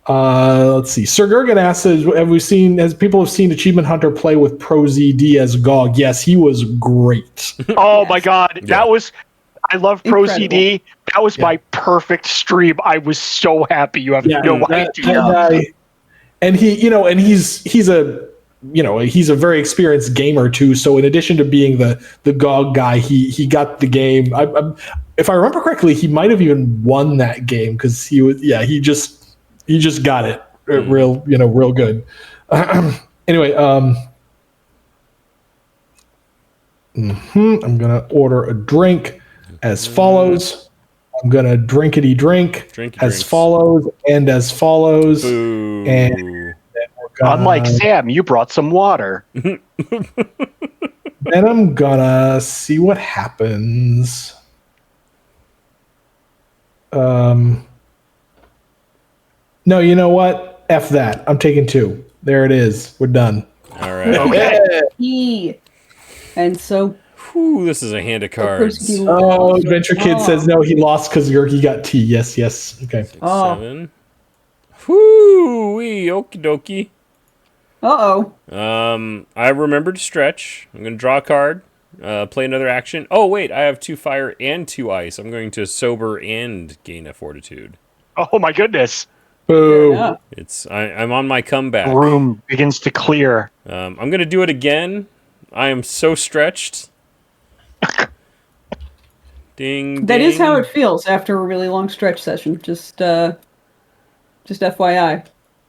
let's see. Sir Gergen asks, has people seen Achievement Hunter play with Pro ZD as GOG? Yes, he was great. Oh Yes. my god, Yeah. that was. I love Pro Incredible. CD. That was Yeah. my perfect stream. I was so happy. You have no that idea. guy, and he's a very experienced gamer too. So in addition to being the GOG guy, he got the game. If I remember correctly, he might have even won that game because he just got it real good. Anyway, I'm gonna order a drink as follows. I'm gonna drinkity drink Drinky as drinks. follows and as follows. Boo. And- Unlike Sam, you brought some water. Then I'm gonna see what happens. No, you know what? F that. I'm taking 2. There it is. We're done. All right. Okay. He. And so Whew, this is a hand of cards. Persky- Oh, Adventure Kid Oh. says no, he lost because Yerky got T. Yes. Okay. Oh. 7. Whoo wee, okie dokie. Uh-oh. I remembered to stretch. I'm going to draw a card, play another action. Oh, wait, I have 2 fire and 2 ice. I'm going to sober and gain a fortitude. Oh my goodness. Boo. Yeah. I'm on my comeback. Room begins to clear. I'm going to do it again. I am so stretched. Ding, That is ding. how it feels after a really long stretch session. Just FYI.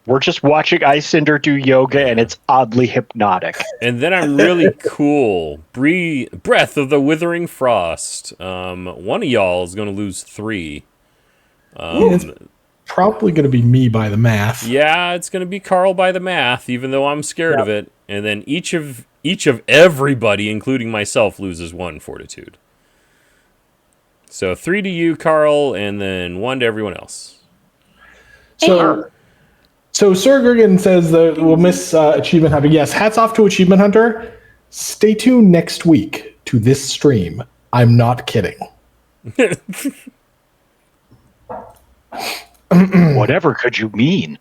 We're just watching Icinder do yoga, and it's oddly hypnotic. And then I'm really cool. Breath of the Withering Frost. One of y'all is going to lose 3. It's probably going to be me by the math. Yeah, it's going to be Carl by the math, even though I'm scared of it. And then each of everybody, including myself, loses 1 fortitude. So 3 to you, Carl, and then 1 to everyone else. So Sir Gergen says that we'll miss Achievement Hunter. Yes, hats off to Achievement Hunter. Stay tuned next week to this stream. I'm not kidding. Whatever could you mean?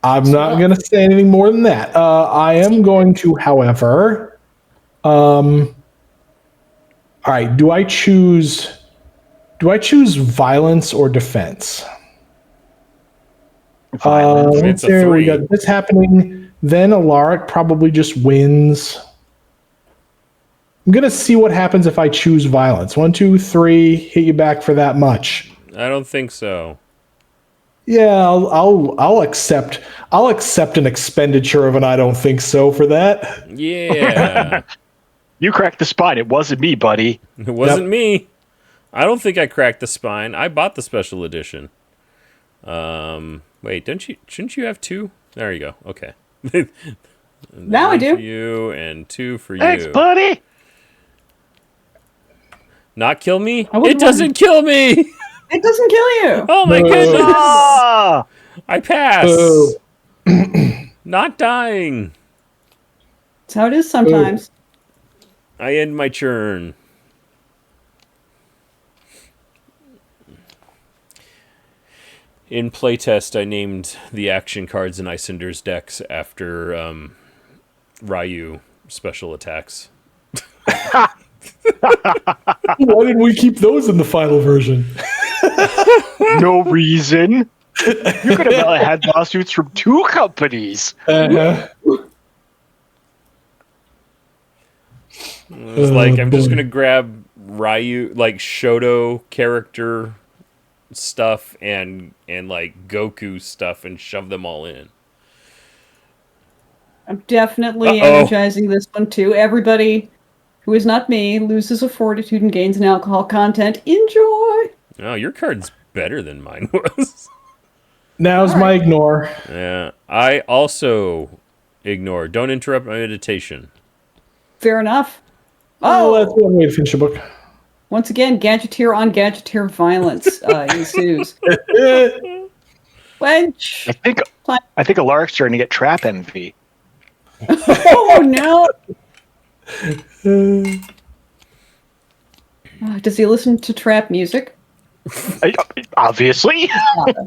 I'm not going to say anything more than that. I am going to, however, all right. Do I choose violence or defense? Violence. It's a There we 3. go. This happening. Then Alaric probably just wins. I'm gonna see what happens if I choose violence. 1, 2, 3. Hit you back for that much. I don't think so. Yeah, I'll accept. I'll accept an expenditure of an I don't think so for that. Yeah. You cracked the spine. It wasn't me, buddy. It wasn't me. I don't think I cracked the spine. I bought the special edition. Wait, shouldn't you have 2? There you go. Okay. Now I 1 do. For you and 2 for Thanks, you. buddy. Not kill me? I wouldn't It doesn't kill me. It doesn't kill you. Oh my No. goodness. Ah! I pass. Boo. Not dying. That's how it is sometimes. I end my turn. In playtest, I named the action cards in Icinder's decks after Ryu special attacks. Why didn't we keep those in the final version? No reason. You could have had lawsuits from 2 companies. It was like, I'm just boy. gonna grab Ryu, like Shoto character stuff and like Goku stuff and shove them all in. I'm definitely Uh-oh. energizing this one too. Everybody who is not me loses a fortitude and gains an alcohol content. Enjoy! Oh, your card's better than mine was. Now's my ignore. Yeah, I also ignore. Don't interrupt my meditation. Fair enough. Oh, that's one way to finish a book. Once again, gadgeteer on gadgeteer violence ensues. Wench! I think Alaric's starting to get trap envy. Oh no! Does he listen to trap music? Obviously.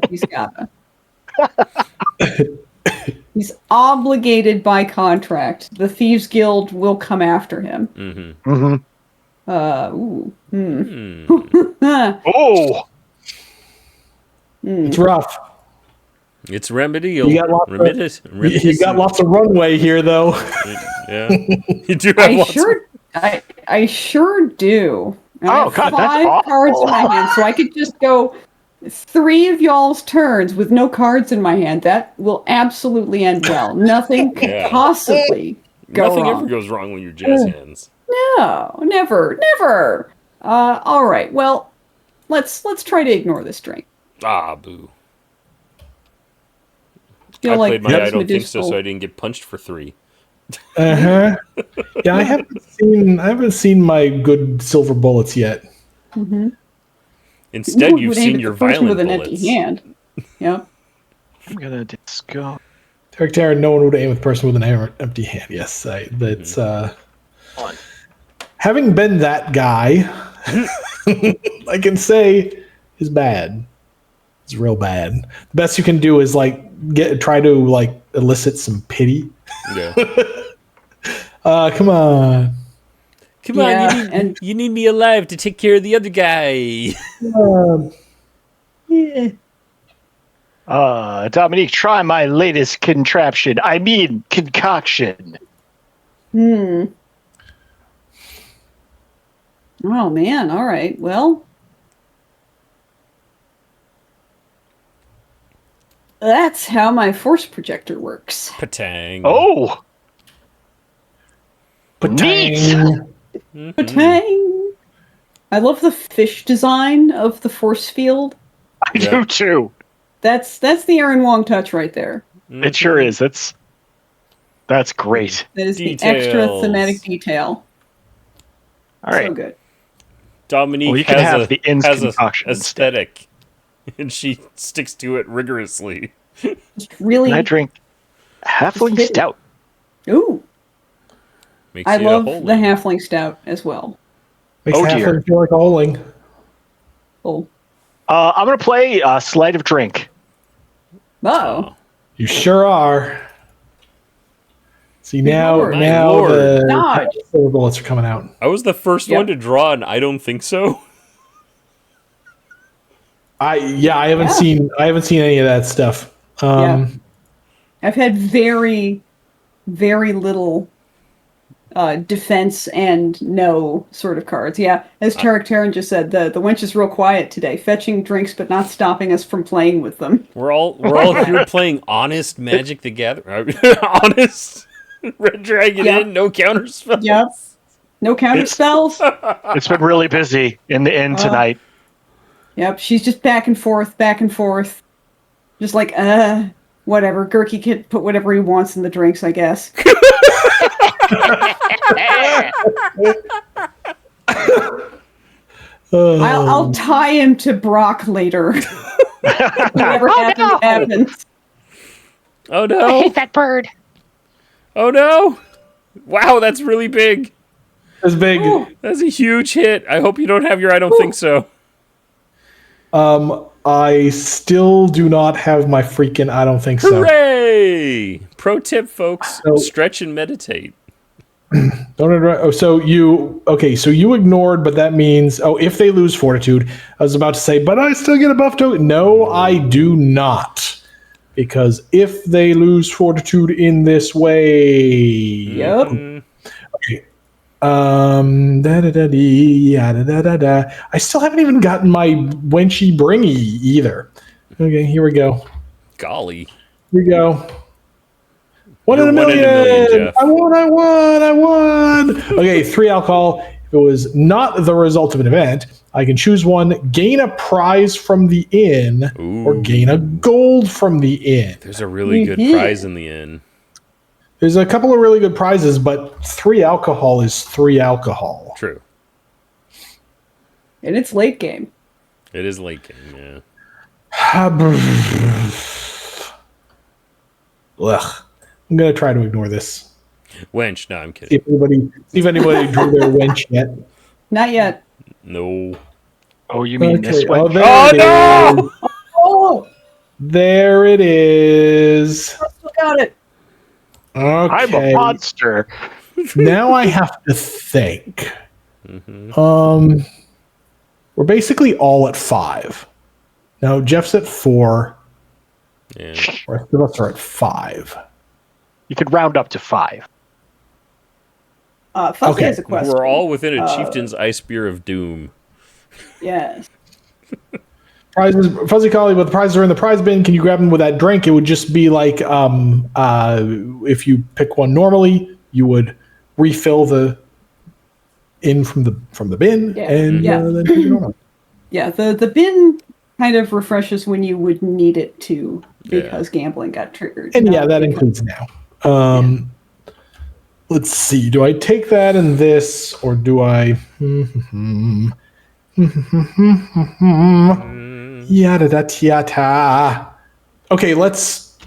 He's gotta. He's obligated by contract. The Thieves Guild will come after him. Mm-hmm. Oh, It's rough. It's remedial. You got lots of- Remedial. You got lots of runway here, though. Yeah, you do have lots. I sure do. And I Oh, have God, that's 5 awful. cards in my hand, so I could just go 3 of y'all's turns with no cards in my hand. That will absolutely end well. Nothing could Yeah. possibly go Nothing wrong. ever goes wrong when you're jazz hands. No, never, never. All right. Well, let's try to ignore this drink. Ah, boo. Feel I like played my that's I don't think so, medicinal. so I didn't get punched for 3. Yeah, I haven't seen my good silver bullets yet. Instead, Who you've would aim seen at your the person violent with an bullets. empty hand. Yep. I'm gonna just go. Derek Tarrant, no one would aim at the person with an empty hand. Yes, that's On. having been that guy, I can say is bad. It's real bad. The best you can do is try to elicit some pity. Yeah. Come on. Come Yeah, on, and- you need me alive to take care of the other guy. Dominique, try my latest contraption. I mean, concoction. Oh man. All right. Well, that's how my force projector works. Patang. Oh, Patang. Patang! I love the fish design of the force field. I do too. That's the Aaron Wong touch right there. It sure is. That's great. That is the extra Details. thematic detail. All right. So good. Dominique Well, you can has have a the ins has a concoction instead. aesthetic, and she sticks to it rigorously. Just really. And I drink halfling Just stout. Ooh, Makes I you a love holy. the halfling stout as well. Makes Oh, half dear. feel like a holing. Oh. I'm gonna play Sleight of Drink. Oh. You sure are. See now, Lord. now My the Dodge. silver bullets are coming out. I was the first Yep. one to draw, and I don't think so. I haven't seen any of that stuff. I've had very, very little defense and no sort of cards. Yeah, as Tarek Terran just said, the wench is real quiet today, fetching drinks but not stopping us from playing with them. We're all here playing honest Magic the Gathering. Honest Red Dragon Yeah. in, no counter spells. Yep. No counter spells. It's been really busy in the inn tonight. Yep, she's just back and forth. Just like, whatever. Gurky can put whatever he wants in the drinks, I guess. I'll tie him to Brock later. Whatever happens. Oh no! that bird. Oh no! Wow, that's really big. It's big. That's a huge hit. I hope you don't have your I don't think so. I still do not have my freaking. I don't think so. Hooray! Pro tip, folks: So- stretch and meditate. Don't interrupt. Oh, so you ignored, but that means if they lose fortitude, I was about to say, but I still get a buff token. No, I do not, because if they lose fortitude in this way, Yep. I still haven't even gotten my Wenchy Bringy either. Okay, here we go. Golly. Here we go. One in a You're one in a million, million. Jeff. I won. Okay, 3 alcohol. If it was not the result of an event, I can choose one, gain a prize from the inn, or Ooh. gain a gold from the inn. There's a really good Mhm. prize in the inn. There's a couple of really good prizes, but 3 alcohol is 3 alcohol. True. And it's late game. It is late game, yeah. Ugh. I'm gonna try to ignore this. Wench, no, I'm kidding. See if anybody drew their wench yet. Not yet. No. Oh, you mean this Okay. one? Oh, there Oh, it no! is. Oh, There it is. look at it. Okay. I'm a monster. Now I have to think. Mm-hmm. We're basically all at 5. Now Jeff's at 4. Yeah. The rest of us are at 5. You could round up to 5. Fuzzy Okay. has a question. We're all within a chieftain's ice spear of doom. Yes. Prizes, Fuzzy Collie, but the prizes are in the prize bin. Can you grab them with that drink? It would just be like if you pick one normally, you would refill the in from the bin, Yeah. and Yeah. then take it normally. Yeah, the bin kind of refreshes when you would need it to because gambling got triggered. And not yeah, that because- includes now. Let's see. Do I take that and this, or do I? Yada da yada. Okay, let's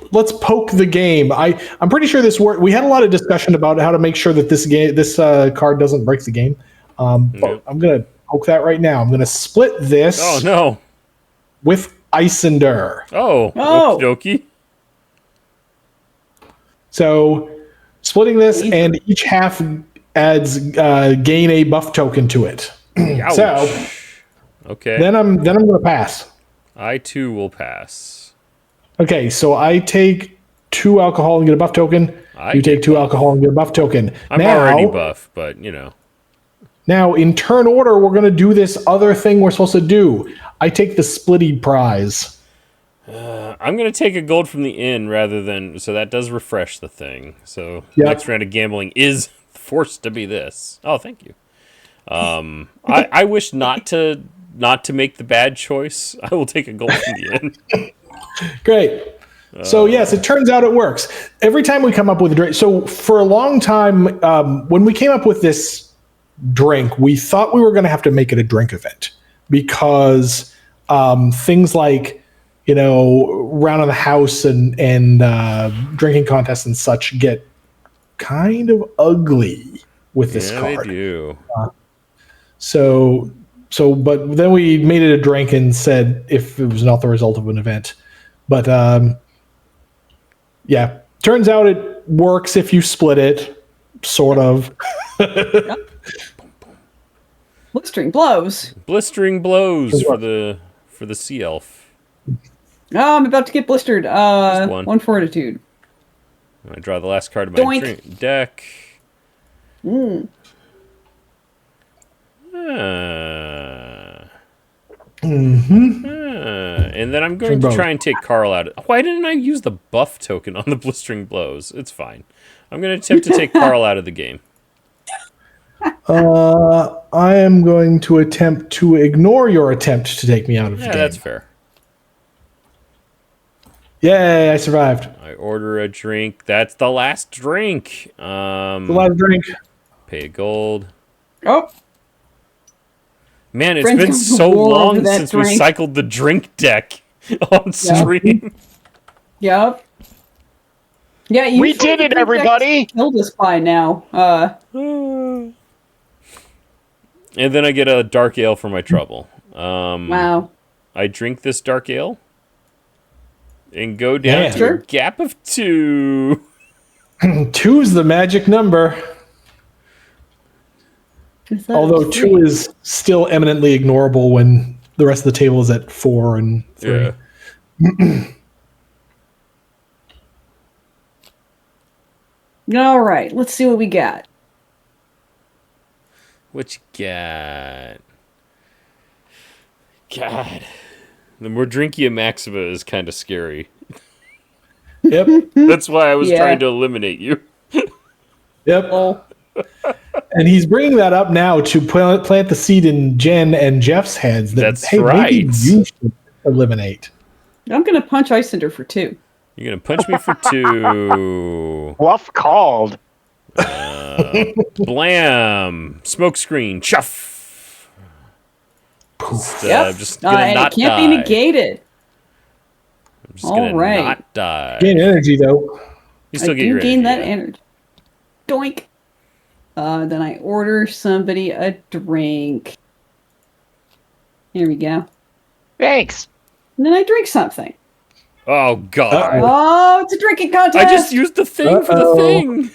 poke the game. I'm pretty sure this worked. We had a lot of discussion about how to make sure that this card doesn't break the game. But I'm gonna poke that right now. I'm gonna split this Oh, no. with Icinder. Oh, Oh. okie dokie. So splitting this, and each half adds gain a buff token to it. Ouch. So Okay. then I'm gonna pass. I too will pass. Okay, so I take 2 alcohol and get a buff token. You take 2 alcohol and get a buff token. I'm already buff, but you know. Now, in turn order, we're going to do this other thing we're supposed to do. I take the splitty prize. I'm going to take a gold from the inn rather than... So that does refresh the thing. So Yep. next round of gambling is forced to be this. Oh, thank you. I wish not to make the bad choice. I will take a gold from the inn. Great. So yes, it turns out it works. Every time we come up with a drink. So for a long time, when we came up with this drink, we thought we were going to have to make it a drink event because things like, round of the house and drinking contests and such get kind of ugly with this card. They do. But then we made it a drink and said if it was not the result of an event. But yeah, turns out it works if you split it, sort of. Blistering blows. Blistering blows for the sea elf. Oh, I'm about to get blistered. Just one. 1 fortitude. I draw the last card of my Doink. deck. Mm. And then I'm going to try and take Carl out. Why didn't I use the buff token on the blistering blows? It's fine. I'm going to attempt to take Carl out of the game. I am going to attempt to ignore your attempt to take me out of the Yeah, game. that's fair. Yay, I survived. I order a drink. That's the last drink. The last drink. Pay a gold. Oh, Man, it's Friends been come to so war over long that since we drink. cycled the drink deck on stream. yep. Yeah, We did it, everybody! Killed us by now. And then I get a dark ale for my trouble. Wow. I drink this dark ale and go down Yeah. to Sure. a gap of 2. 2's the magic number. Although 2 is still eminently ignorable when the rest of the table is at 4 and 3. Yeah. All right, let's see what we got. What you got? God. The more drinky a Maxima is kind of scary. Yep. That's why I was Yeah. trying to eliminate you. Yep. Oh, And he's bringing that up now to plant the seed in Jen and Jeff's heads. That, That's hey, maybe right. you should eliminate. I'm gonna punch Icinder for 2. You're gonna punch me for 2. Bluff called. Blam! Smokescreen. Chuff. Just gonna and not it can't die. be negated. I'm just gonna All right. not die. Gain energy, though. You still I get do your gain that energy. energy. Doink. Then I order somebody a drink. Here we go. Thanks. And then I drink something. Oh God! Uh-oh. Oh, it's a drinking contest. I just used the thing for the Uh-oh. thing.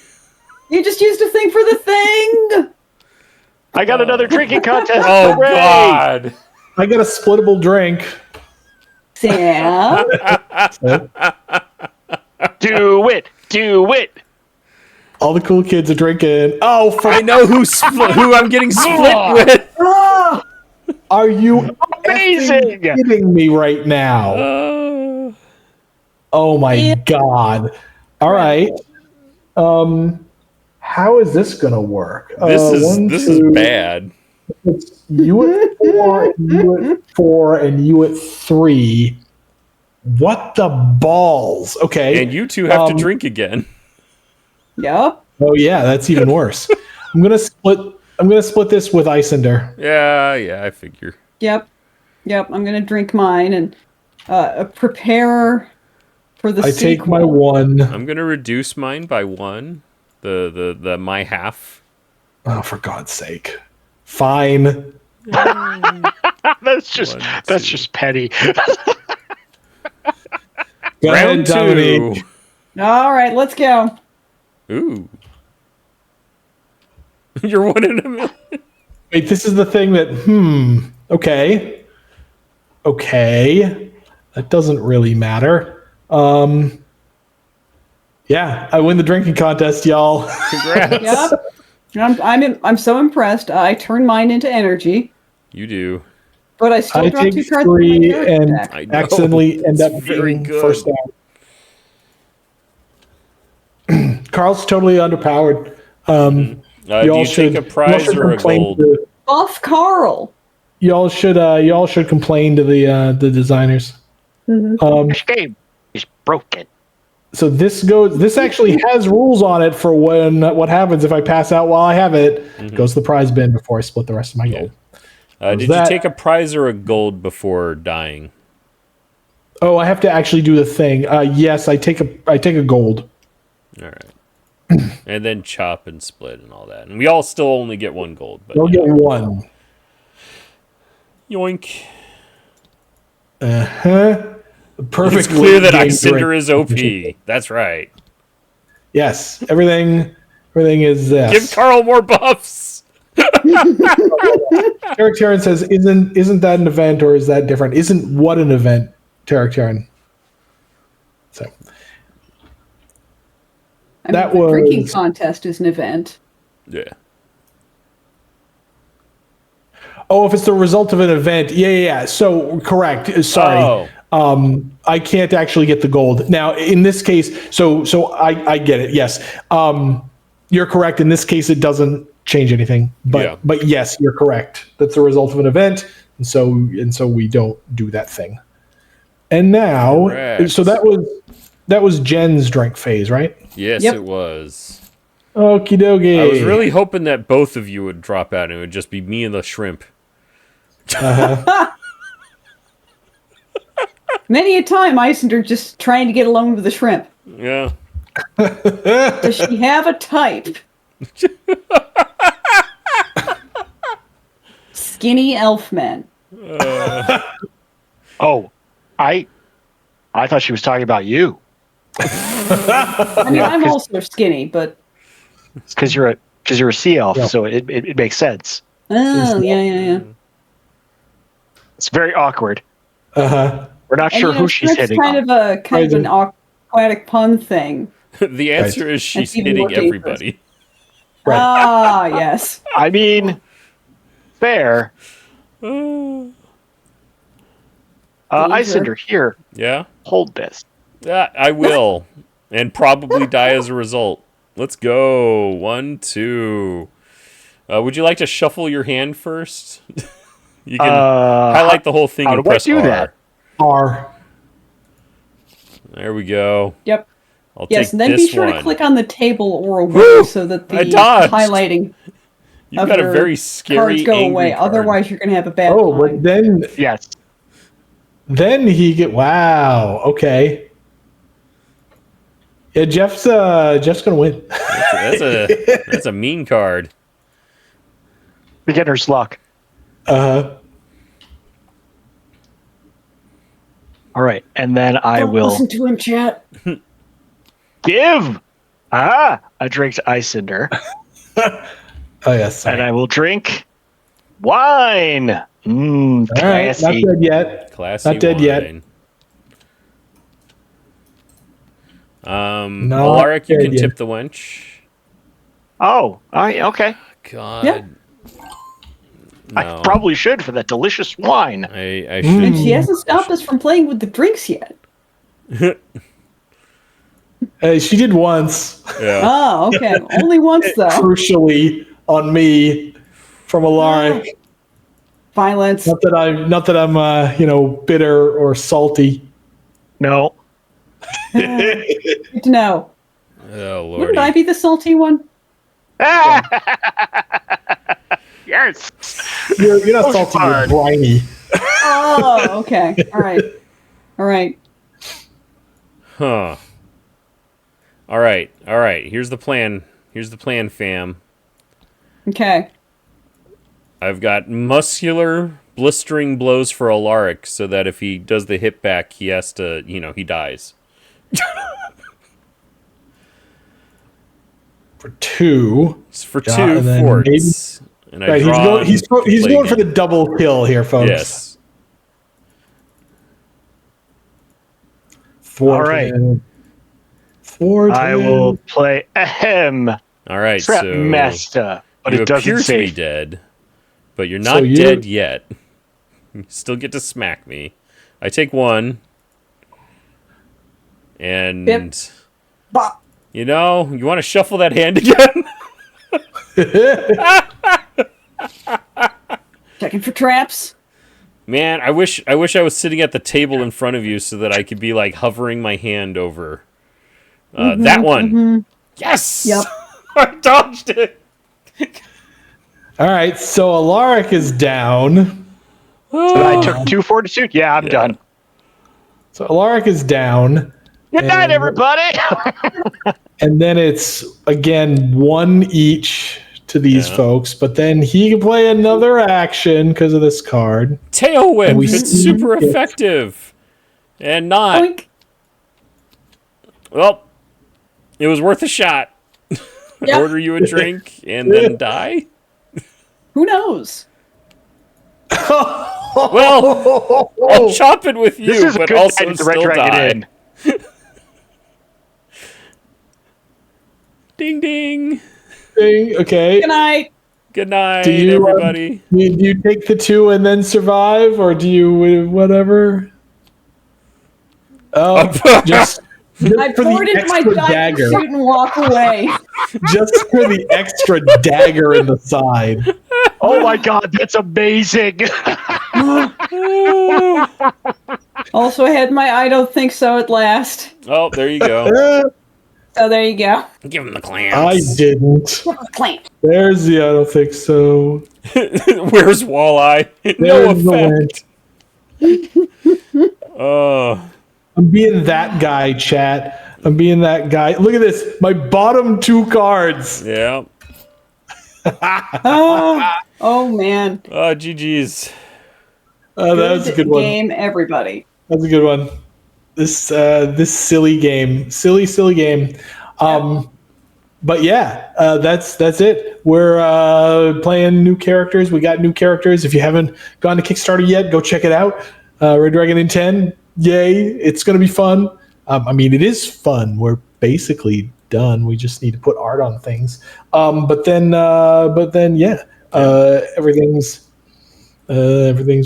You just used a thing for the thing. I got another drinking contest. Oh Hooray! God! I got a splittable drink. Sam. Do it. Do it. All the cool kids are drinking. Oh, I know who I'm getting split with. Ah, are you Amazing. effing kidding me right now? Oh my Yeah. God. All right. How is this gonna work? This is bad. It's you at 4, you at 4, and you at 3. What the balls? Okay. And you two have to Um, drink again. yep. Oh yeah, that's even worse. I'm gonna split this with Icinder. Yeah, I figure. Yep. I'm gonna drink mine and prepare for the I sequel. take my 1. I'm gonna reduce mine by 1. The my half. Oh, for God's sake. Fine. That's just One, that's two. just petty. Go ahead, Round 2. Dominique. All right, let's go. Ooh. You're 1 in a million. Wait, this is the thing that, okay. Okay. That doesn't really matter. Yeah, I win the drinking contest, y'all. Congrats. Yep. I'm so impressed. I turn mine into energy, You do. but I still I drop 2 take cards. from my 3 character and deck. I know. accidentally end up It's very being good. first out. Carl's totally underpowered. Do Y'all you should, take a prize y'all should or a complain gold? to- Buff Carl. y'all should complain to the designers. This game is broken. So this actually has rules on it for what happens if I pass out while I have it. Goes to the prize bin before I split the rest of my gold. Did that- you take a prize or a gold before dying? Oh, I have to actually do the thing. Yes, I take a gold. All right. And then chop and split and all that. And we all still only get 1 gold. But I'll get 1. yoink. Perfect. It's clear that game Icinder drink. is OP. That's right. Yes, everything is this. Give Carl more buffs. Tarek Terran says, "Isn't that an event or is that different? Isn't what an event?" Tarek Terran. So I That mean, the drinking was- contest is an event. Yeah. oh, if it's the result of an event, yeah. So correct. Sorry. Oh. I can't actually get the gold. Now, in this case, so I get it. Yes. You're correct. In this case, it doesn't change anything. But yes, you're correct. That's a result of an event. And so we don't do that thing. And now, Correct. so that was Jen's drink phase, right? Yes, Yep. it was. Okie dokie. I was really hoping that both of you would drop out and it would just be me and the shrimp. Many a time, Icinder just trying to get along with the shrimp. Yeah. Does she have a type? Skinny elfman. Oh, I thought she was talking about you. I mean, I'm also skinny, but It's because you're a sea elf, Yeah. so it makes sense. oh yeah. It's very awkward. Uh-huh. We're not And, sure you know, who she's shrimp's hitting kind on. of an Crazy. aquatic pun thing. The answer is she's That's even more hitting dangerous. everybody. Right. Ah, yes. I mean, fair. Danger. Icinder, here, Yeah? hold this. I will, and probably die as a result. Let's go. 1, 2. Would you like to shuffle your hand first? You can highlight the whole thing how and do I press do R. that? R. There we go. Yep. I'll Yes, take and then this be sure one. to click on the table or away Woo! so that the I dodged. highlighting You've of got a your very scary, cards go angry away. card. Otherwise, you're going to have a bad Oh, time. but Yes. then he get wow. Okay. Yeah, Jeff's gonna win. That's a mean card. Beginner's luck. All right, and then I Don't will listen to him, chat. give a drink to Icinder, Oh yes. and I will drink wine. All right, not Classy. dead yet. Classy Not dead yet. wine. Not Alaric, you dead can yet. tip the wench. Oh, okay. God. Yeah. I No. probably should for that delicious wine. I And should. she hasn't stopped us from playing with the drinks yet. She did once, Yeah. Oh, okay. Only once, though. crucially on me from Alaric. Violence. Not that I'm bitter or salty. No. Good to know. Oh Lord. Wouldn't I be the salty one? Yes. You're not Oh, salty, you're fine. briny. Oh, okay. All right. All right. Huh. All right. All right. Here's the plan. Fam. Okay. I've got muscular blistering blows for Alaric so that if he does the hit back, he has to, he dies. For 2. It's for Yeah, 2 and then forts. And I Right, draw he's going for the double kill here, folks. Yes. Thwarted. Thwarted. I will play ahem. All right. Trap So master, but you it doesn't appear to be say. dead, but you're So not you- dead yet. You still get to smack me. I take 1. And Yep. Bah. you want to shuffle that hand again? Checking for traps. Man, I wish I was sitting at the table in front of you so that I could be like hovering my hand over that one. Yes. Yep. I dodged it. All right, so Alaric is down. So I took 2 fortitude. Yeah, I'm done. So Alaric is down. Good night, And- everybody. And then it's, again, 1 each to these Yeah. folks. But then he can play another action because of this card. Tailwind. And we It's see super it. effective. And not. Oink. Well, it was worth a shot. Yep. Order you a drink and then die? Who knows? Well, I'll chop it with This you, is a but good also night at the Red still Dragon die. Inn. Ding ding. Okay. Good night. Good night, Do you, everybody. Do you take the 2 and then survive, or do you whatever? Oh, just I for poured the into my extra dive dagger. suit and walk away. Just for the extra dagger in the side. Oh my god, that's amazing. Also, I had my I don't think so at last. Oh, there you go. So there you go. Give him the I clams. didn't. Plant. There's the I don't think so. Where's Walleye? No There's the effect. Oh, I'm being that guy, chat. I'm being that guy. Look at this. My bottom 2 cards. yeah. Oh man. Oh, GG's. Oh, that was a good one. Game, everybody. That's a good one. This silly game, silly game. But yeah, that's it. We're playing new characters. We got new characters. If you haven't gone to Kickstarter yet, go check it out. Red Dragon in 10. Yay! It's gonna be fun. I mean, it is fun. We're basically done. We just need to put art on things. But then, yeah, everything's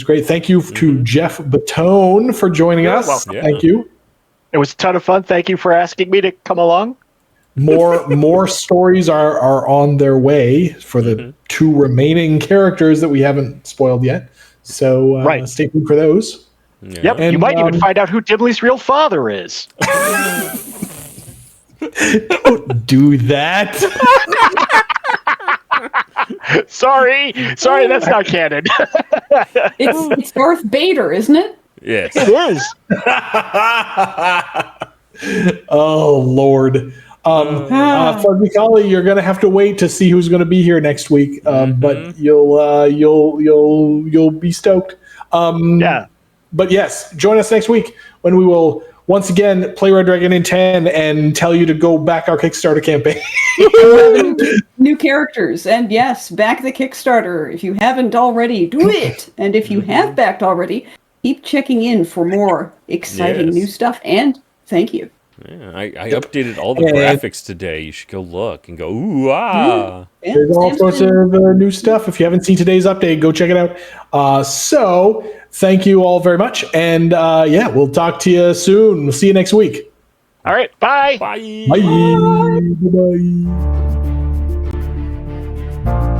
great. Thank you to Jeff Batone for joining us. welcome. Yeah. Thank you. It was a ton of fun. Thank you for asking me to come along. More stories are on their way for the 2 remaining characters that we haven't spoiled yet. So Right. stay tuned for those. Yeah. Yep, And, you might even find out who Dimley's real father is. Don't do that. Sorry, that's not canon. It's Darth Vader, isn't it? Yes. It is. Oh Lord. Fuzzy Collie, you're gonna have to wait to see who's gonna be here next week. But you'll be stoked. Yeah. But yes, join us next week when we will once again play Red Dragon in 10 and tell you to go back our Kickstarter campaign. New characters, and yes, back the Kickstarter. If you haven't already, do it. And if you have backed already, keep checking in for more exciting new stuff. And thank you. Yeah, I updated all the graphics today. You should go look and go, ooh, ah. There's all sorts of new stuff. If you haven't seen today's update, go check it out. So thank you all very much. And we'll talk to you soon. We'll see you next week. All right. Bye. Bye. Bye. Bye. Bye.